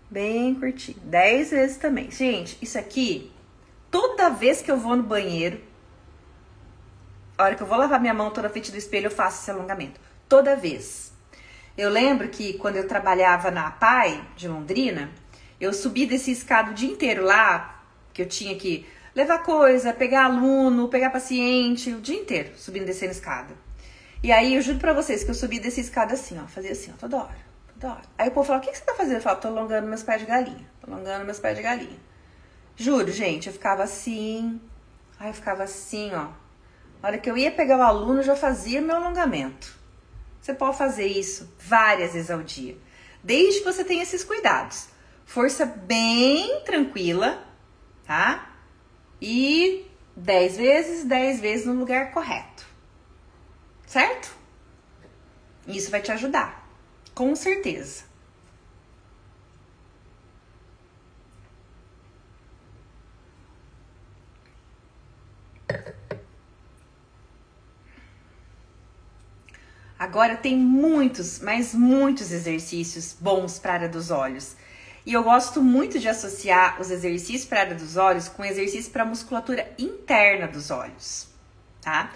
bem curtinho, 10 vezes também. Gente, isso aqui, toda vez que eu vou no banheiro, a hora que eu vou lavar minha mão toda frente do espelho, eu faço esse alongamento, toda vez. Eu lembro que quando eu trabalhava na APAE de Londrina, eu subi desse escada o dia inteiro lá, que eu tinha que levar coisa, pegar aluno, pegar paciente, o dia inteiro, subindo e descendo escada. E aí, eu juro pra vocês que eu subi dessa escada assim, ó, fazia assim, ó, toda hora, toda hora. Aí o povo falava, o que você tá fazendo? Eu falava, tô alongando meus pés de galinha, tô alongando meus pés de galinha. Juro, gente, eu ficava assim, aí eu ficava assim, ó. Na hora que eu ia pegar o aluno, eu já fazia meu alongamento. Você pode fazer isso várias vezes ao dia, desde que você tenha esses cuidados. Força bem tranquila, tá? E 10 vezes no lugar correto. Certo? Isso vai te ajudar. Com certeza. Agora tem muitos, mas muitos exercícios bons para a área dos olhos. E eu gosto muito de associar os exercícios para a área dos olhos com exercícios para a musculatura interna dos olhos, tá?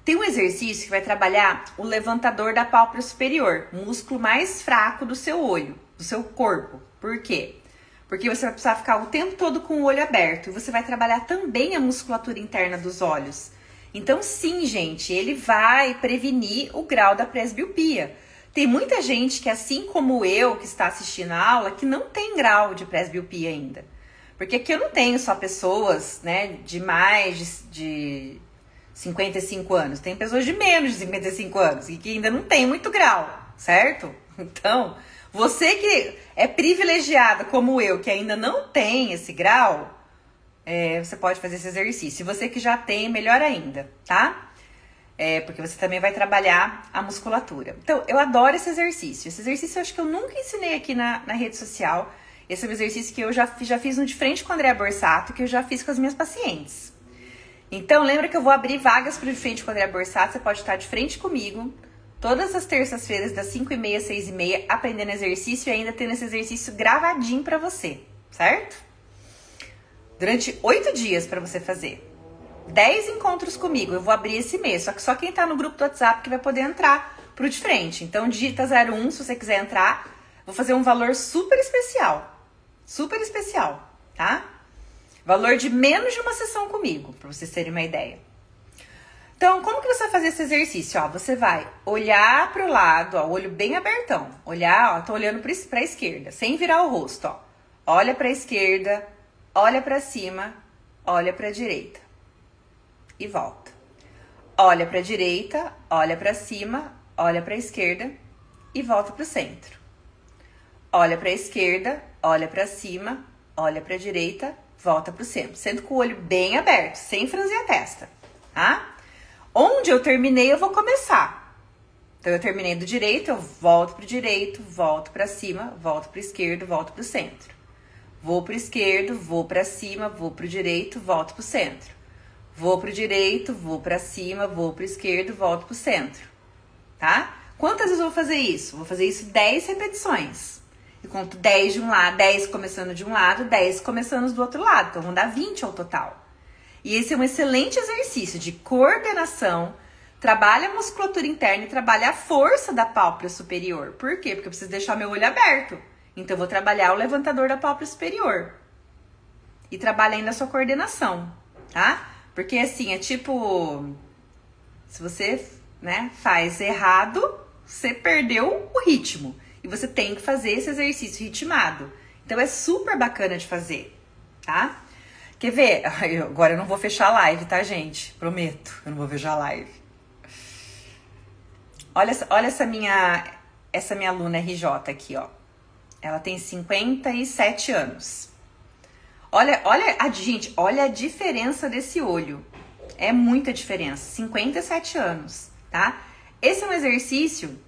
Tem um exercício que vai trabalhar o levantador da pálpebra superior, músculo mais fraco do seu olho, do seu corpo. Por quê? Porque você vai precisar ficar o tempo todo com o olho aberto e você vai trabalhar também a musculatura interna dos olhos. Então, sim, gente, ele vai prevenir o grau da presbiopia. Tem muita gente que, assim como eu, que está assistindo a aula, que não tem grau de presbiopia ainda. Porque aqui eu não tenho só pessoas, né, de mais de 55 anos. Tem pessoas de menos de 55 anos e que ainda não tem muito grau, certo? Então, você que é privilegiada como eu, que ainda não tem esse grau, você pode fazer esse exercício. E você que já tem, melhor ainda, tá? Porque você também vai trabalhar a musculatura. Então, eu adoro esse exercício. Esse exercício eu acho que eu nunca ensinei aqui na rede social. Esse é um exercício que eu já fiz no De Frente com o André Borsato, que eu já fiz com as minhas pacientes. Então, lembra que eu vou abrir vagas para o De Frente com o André Borsato. Você pode estar de frente comigo todas as terças-feiras, das 5h30 às 6h30, aprendendo exercício e ainda tendo esse exercício gravadinho para você, certo? Durante 8 dias para você fazer. 10 encontros comigo, eu vou abrir esse mês, só que só quem tá no grupo do WhatsApp que vai poder entrar pro De Frente. Então, digita 01 se você quiser entrar, vou fazer um valor super especial, tá? Valor de menos de uma sessão comigo, pra vocês terem uma ideia. Então, como que você vai fazer esse exercício? Ó, você vai olhar pro lado, ó, olho bem abertão, olhar, ó, tô olhando pra esquerda, sem virar o rosto, ó. Olha pra esquerda, olha pra cima, olha pra direita. E volta. Olha para a direita, olha para cima, olha para a esquerda e volta para o centro. Olha para a esquerda, olha para cima, olha para a direita, volta para o centro. Sendo com o olho bem aberto, sem franzir a testa, tá? Onde eu terminei, eu vou começar. Então, eu terminei do direito, eu volto para o direito, volto para cima, volto para o esquerdo, volto para o centro. Vou pro esquerdo, vou pra cima, vou pro direito, volto pro centro. Vou pro direito, vou pra cima, vou pro esquerdo, volto pro centro. Tá? Quantas vezes eu vou fazer isso? Vou fazer isso 10 repetições. Eu conto 10 de um lado, 10 começando de um lado, 10 começando do outro lado. Então vão dar 20 ao total. E esse é um excelente exercício de coordenação. Trabalha a musculatura interna e trabalha a força da pálpebra superior. Por quê? Porque eu preciso deixar meu olho aberto. Então, eu vou trabalhar o levantador da pálpebra superior. E trabalha ainda a sua coordenação, tá? Porque, assim, é tipo... Se você, né, faz errado, você perdeu o ritmo. E você tem que fazer esse exercício ritmado. Então, é super bacana de fazer, tá? Quer ver? Agora eu não vou fechar a live, tá, gente? Prometo, eu não vou fechar a live. Olha essa minha aluna RJ aqui, ó. Ela tem 57 anos. Gente, olha a diferença desse olho. É muita diferença. 57 anos, tá? Esse é um exercício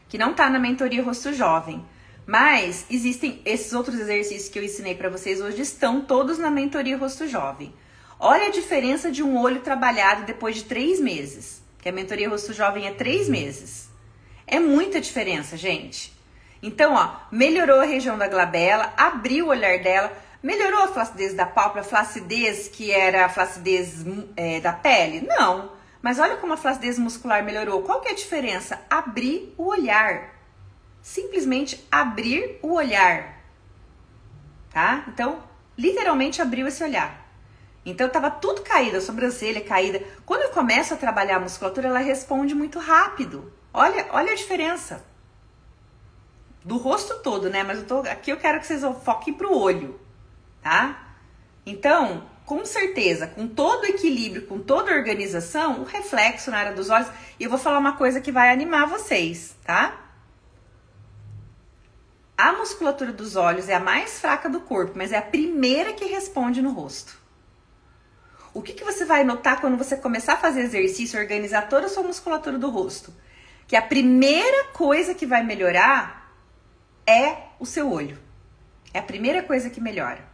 que não tá na mentoria Rosto Jovem. Mas existem esses outros exercícios que eu ensinei pra vocês hoje, estão todos na mentoria Rosto Jovem. Olha a diferença de um olho trabalhado depois de 3 meses. Que a mentoria Rosto Jovem é 3 meses. É muita diferença, gente. Então, ó, melhorou a região da glabela, abriu o olhar dela, melhorou a flacidez da pálpebra, a flacidez que era a flacidez da pele? Não. Mas olha como a flacidez muscular melhorou. Qual que é a diferença? Abrir o olhar. Simplesmente abrir o olhar. Tá? Então, literalmente abriu esse olhar. Então, tava tudo caído, a sobrancelha caída. Quando eu começo a trabalhar a musculatura, ela responde muito rápido. Olha a diferença. Do rosto todo, né? Mas aqui eu quero que vocês foquem pro olho, tá? Então, com certeza, com todo o equilíbrio, com toda a organização, o reflexo na área dos olhos. E eu vou falar uma coisa que vai animar vocês, tá? A musculatura dos olhos é a mais fraca do corpo, mas é a primeira que responde no rosto. O que você vai notar quando você começar a fazer exercício, organizar toda a sua musculatura do rosto? Que a primeira coisa que vai melhorar é o seu olho. É a primeira coisa que melhora.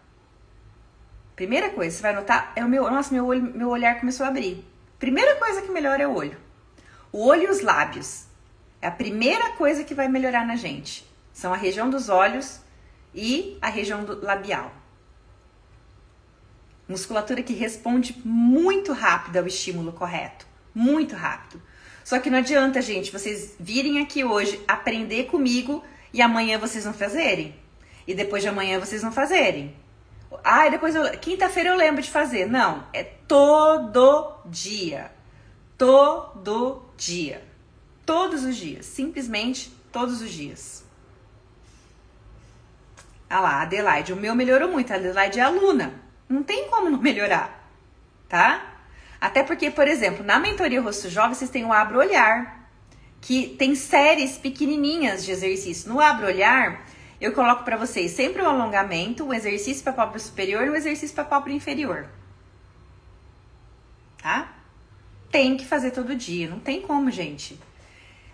Primeira coisa, você vai notar, meu olhar começou a abrir. Primeira coisa que melhora é o olho. O olho e os lábios. É a primeira coisa que vai melhorar na gente. São a região dos olhos e a região labial. Musculatura que responde muito rápido ao estímulo correto. Muito rápido. Só que não adianta, gente, vocês virem aqui hoje, aprender comigo e amanhã vocês não fazerem. E depois de amanhã vocês não fazerem. Ah, depois quinta-feira eu lembro de fazer. Não, é todo dia. Todo dia. Todos os dias. Simplesmente todos os dias. Ah lá, Adelaide, o meu melhorou muito. A Adelaide é aluna. Não tem como não melhorar, tá? Até porque, por exemplo, na mentoria Rosto Jovem, vocês têm o Abra Olhar, que tem séries pequenininhas de exercício. No Abra Olhar, eu coloco pra vocês sempre um alongamento, um exercício pra pálpebra superior e um exercício pra pálpebra inferior. Tá? Tem que fazer todo dia, não tem como, gente.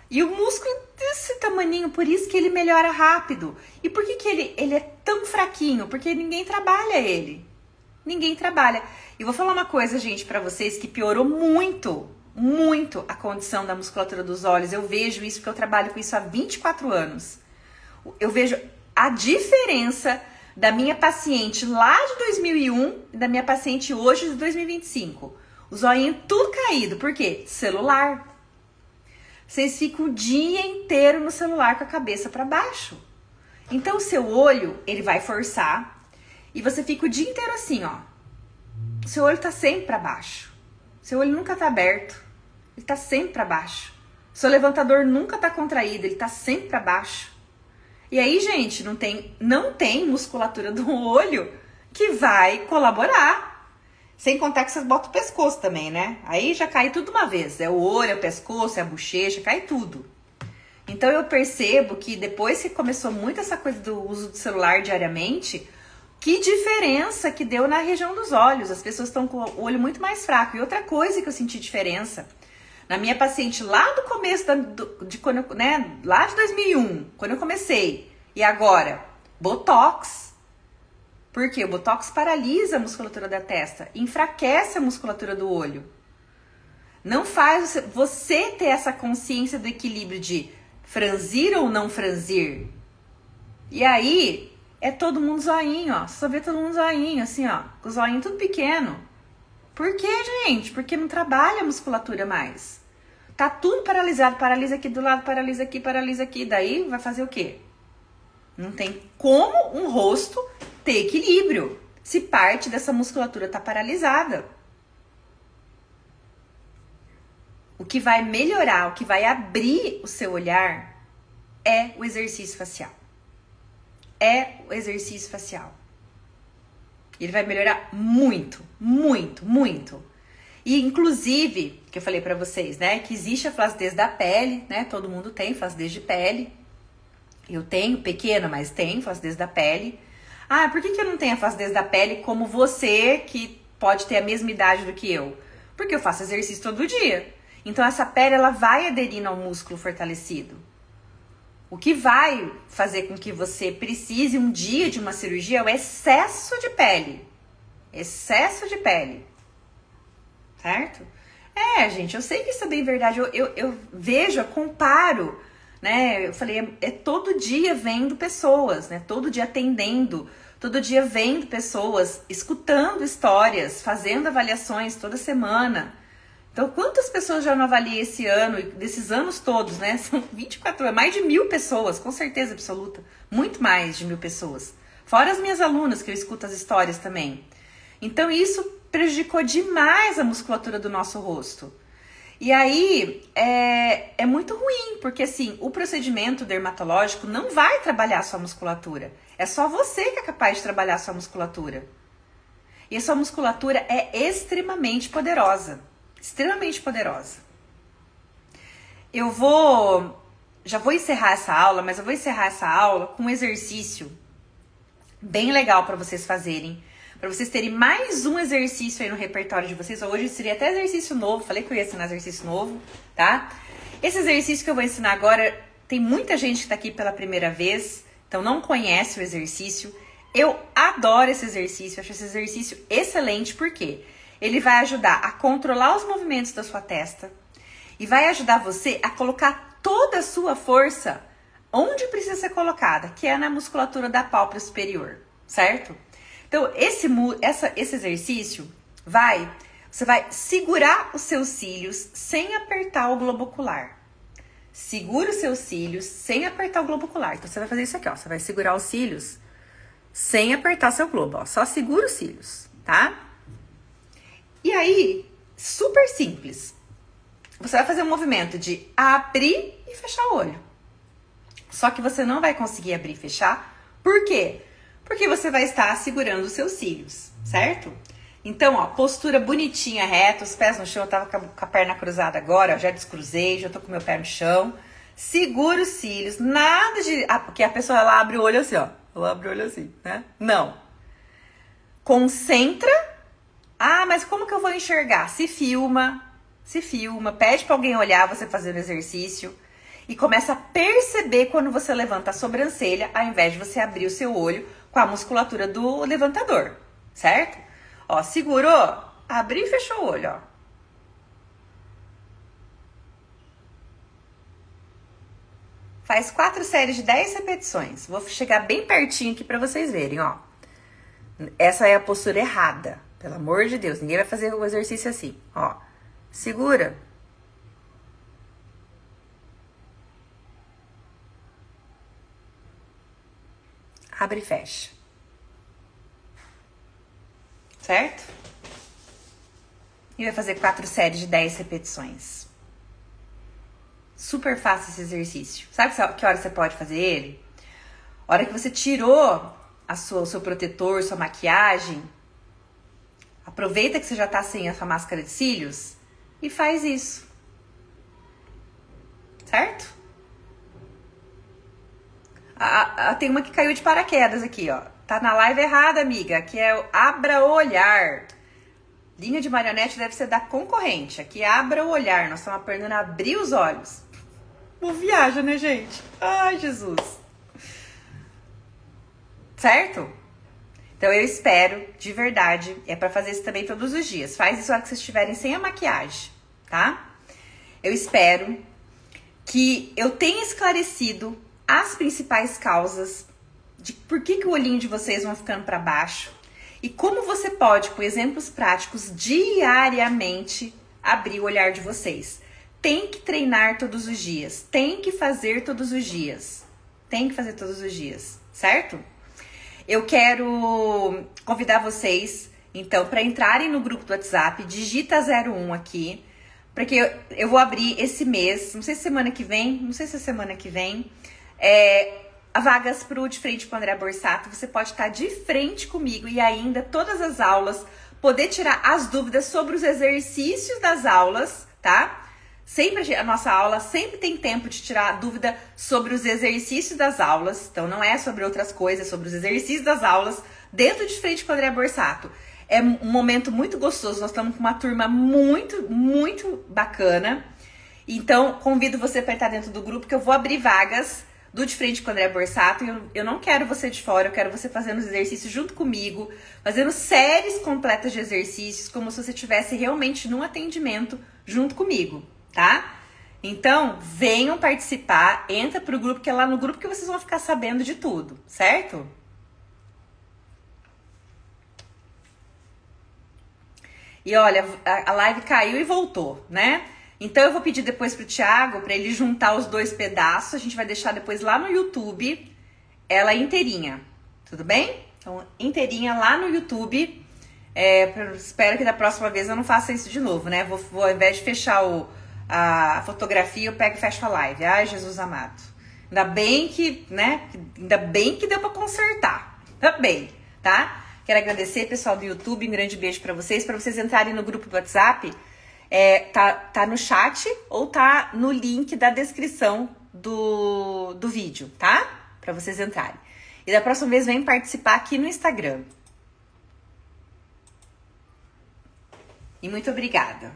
E o músculo desse tamaninho, por isso que ele melhora rápido. E por que ele é tão fraquinho? Porque ninguém trabalha ele. Ninguém trabalha. E vou falar uma coisa, gente, pra vocês que piorou muito, muito a condição da musculatura dos olhos. Eu vejo isso porque eu trabalho com isso há 24 anos. Eu vejo a diferença da minha paciente lá de 2001 e da minha paciente hoje de 2025. O zoinho tudo caído. Por quê? Celular. Vocês ficam o dia inteiro no celular com a cabeça para baixo. Então, o seu olho, ele vai forçar e você fica o dia inteiro assim, ó. O seu olho tá sempre para baixo. O seu olho nunca tá aberto. Ele tá sempre para baixo. O seu levantador nunca tá contraído, ele tá sempre para baixo. E aí, gente, não tem musculatura do olho que vai colaborar. Sem contar que vocês botam o pescoço também, né? Aí já cai tudo uma vez. É o olho, é o pescoço, é a bochecha, cai tudo. Então eu percebo que depois que começou muito essa coisa do uso do celular diariamente, que diferença que deu na região dos olhos. As pessoas estão com o olho muito mais fraco. E outra coisa que eu senti diferença, na minha paciente lá do começo, lá de 2001, quando eu comecei, e agora, Botox. Porque o Botox paralisa a musculatura da testa, enfraquece a musculatura do olho. Não faz você ter essa consciência do equilíbrio de franzir ou não franzir. E aí, é todo mundo zoinho, ó. Você só vê todo mundo zoinho, assim, ó. Com o zoinho tudo pequeno. Por quê, gente? Porque não trabalha a musculatura mais. Tá tudo paralisado. Paralisa aqui do lado, paralisa aqui, paralisa aqui. Daí, vai fazer o quê? Não tem como um rosto ter equilíbrio se parte dessa musculatura tá paralisada. O que vai melhorar, o que vai abrir o seu olhar é o exercício facial. É o exercício facial. Ele vai melhorar muito, muito, muito. E inclusive, que eu falei pra vocês, né, que existe a flacidez da pele, né? Todo mundo tem flacidez de pele. Eu tenho, pequena, mas tenho flacidez da pele. Ah, por que eu não tenho a flacidez da pele como você, que pode ter a mesma idade do que eu? Porque eu faço exercício todo dia. Então essa pele, ela vai aderindo ao músculo fortalecido. O que vai fazer com que você precise um dia de uma cirurgia é o excesso de pele. Excesso de pele. Certo? É, gente, eu sei que isso é bem verdade. Eu vejo, eu comparo, né? Eu falei, é todo dia vendo pessoas, né? Todo dia atendendo, todo dia vendo pessoas, escutando histórias, fazendo avaliações toda semana. Então, quantas pessoas já não avaliei esse ano, desses anos todos, né? São 24 anos, mais de 1.000 pessoas, com certeza absoluta. Muito mais de 1.000 pessoas. Fora as minhas alunas, que eu escuto as histórias também. Então, isso prejudicou demais a musculatura do nosso rosto. E aí, é muito ruim, porque assim, o procedimento dermatológico não vai trabalhar a sua musculatura. É só você que é capaz de trabalhar a sua musculatura. E a sua musculatura é extremamente poderosa. Extremamente poderosa. Já vou encerrar essa aula, mas eu vou encerrar essa aula com um exercício bem legal para vocês fazerem, para vocês terem mais um exercício aí no repertório de vocês. Hoje seria até exercício novo, falei que eu ia ensinar exercício novo, tá? Esse exercício que eu vou ensinar agora, tem muita gente que tá aqui pela primeira vez, então não conhece o exercício. Eu adoro esse exercício, acho esse exercício excelente, por quê? Ele vai ajudar a controlar os movimentos da sua testa e vai ajudar você a colocar toda a sua força onde precisa ser colocada, que é na musculatura da pálpebra superior, certo? Então, esse exercício você vai segurar os seus cílios sem apertar o globo ocular. Segura os seus cílios sem apertar o globo ocular. Então, você vai fazer isso aqui, ó. Você vai segurar os cílios sem apertar seu globo, ó. Só segura os cílios, tá? E aí, super simples. Você vai fazer um movimento de abrir e fechar o olho. Só que você não vai conseguir abrir e fechar. Por quê? Porque você vai estar segurando os seus cílios, certo? Então, ó, postura bonitinha, reta, os pés no chão. Eu tava com a perna cruzada agora, ó, já descruzei, já tô com meu pé no chão. Segura os cílios, nada de... porque a pessoa, ela abre o olho assim, ó. Ela abre o olho assim, né? Não. Concentra. Ah, mas como que eu vou enxergar? Se filma, pede pra alguém olhar você fazendo exercício e começa a perceber quando você levanta a sobrancelha, ao invés de você abrir o seu olho com a musculatura do levantador, certo? Ó, segurou, abriu e fechou o olho, ó. Faz 4 séries de 10 repetições. Vou chegar bem pertinho aqui pra vocês verem, ó. Essa é a postura errada. Pelo amor de Deus, ninguém vai fazer o exercício assim, ó. Segura. Abre e fecha. Certo? E vai fazer 4 séries de 10 repetições. Super fácil esse exercício. Sabe que hora você pode fazer ele? A hora que você tirou o seu protetor, sua maquiagem, aproveita que você já tá sem a sua máscara de cílios e faz isso. Certo? Tem uma que caiu de paraquedas aqui, ó. Tá na live errada, amiga. Aqui é o abra o olhar. Linha de marionete deve ser da concorrente. Aqui é abra o olhar. Nós estamos aprendendo a abrir os olhos. Não viaja, né, gente? Ai, Jesus. Certo? Então eu espero, de verdade, é pra fazer isso também todos os dias. Faz isso na hora que vocês estiverem sem a maquiagem, tá? Eu espero que eu tenha esclarecido as principais causas de por que o olhinho de vocês vão ficando pra baixo e como você pode, com exemplos práticos, diariamente abrir o olhar de vocês. Tem que treinar todos os dias, tem que fazer todos os dias, tem que fazer todos os dias, certo? Eu quero convidar vocês, então, para entrarem no grupo do WhatsApp, digita 01 aqui, porque eu vou abrir esse mês, não sei se semana que vem, vagas pro De Frente com o André Borsato. Você pode estar de frente comigo e ainda todas as aulas, poder tirar as dúvidas sobre os exercícios das aulas, tá? Sempre a nossa aula sempre tem tempo de tirar a dúvida sobre os exercícios das aulas. Então não é sobre outras coisas, sobre os exercícios das aulas dentro de Frente com o André Borsato. É um momento muito gostoso, nós estamos com uma turma muito bacana. Então convido você para estar dentro do grupo que eu vou abrir vagas do De Frente com o André Borsato. Eu não quero você de fora, eu quero você fazendo os exercícios junto comigo, fazendo séries completas de exercícios, como se você estivesse realmente num atendimento junto comigo, tá? Então, venham participar, entra pro grupo, que é lá no grupo que vocês vão ficar sabendo de tudo, certo? E olha, a live caiu e voltou, né? Então eu vou pedir depois pro Thiago para ele juntar os dois pedaços. A gente vai deixar depois lá no YouTube ela inteirinha, tudo bem? Então, inteirinha lá no YouTube. Espero que da próxima vez eu não faça isso de novo, né? Vou ao invés de fechar a fotografia, eu pego e fecho a live. Ai, Jesus amado. Ainda bem que, né? Ainda bem que deu pra consertar. Ainda bem, tá? Quero agradecer, pessoal do YouTube. Um grande beijo pra vocês. Pra vocês entrarem no grupo do WhatsApp, tá no chat ou tá no link da descrição do vídeo, tá? Pra vocês entrarem. E da próxima vez, vem participar aqui no Instagram. E muito obrigada.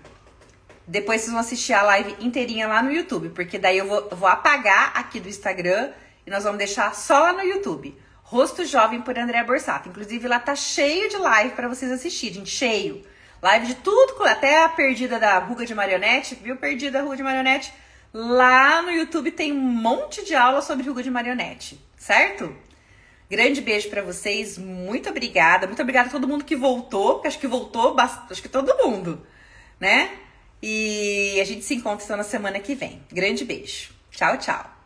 Depois vocês vão assistir a live inteirinha lá no YouTube, porque daí eu vou apagar aqui do Instagram e nós vamos deixar só lá no YouTube. Rosto Jovem por André Borsato. Inclusive lá tá cheio de live pra vocês assistirem, cheio. Live de tudo, até a perdida da ruga de marionete, viu? Perdida da ruga de marionete. Lá no YouTube tem um monte de aula sobre ruga de marionete, certo? Grande beijo pra vocês, muito obrigada. Muito obrigada a todo mundo que voltou, porque acho que voltou bastante, acho que todo mundo, né? E a gente se encontra então na semana que vem. Grande beijo. Tchau, tchau.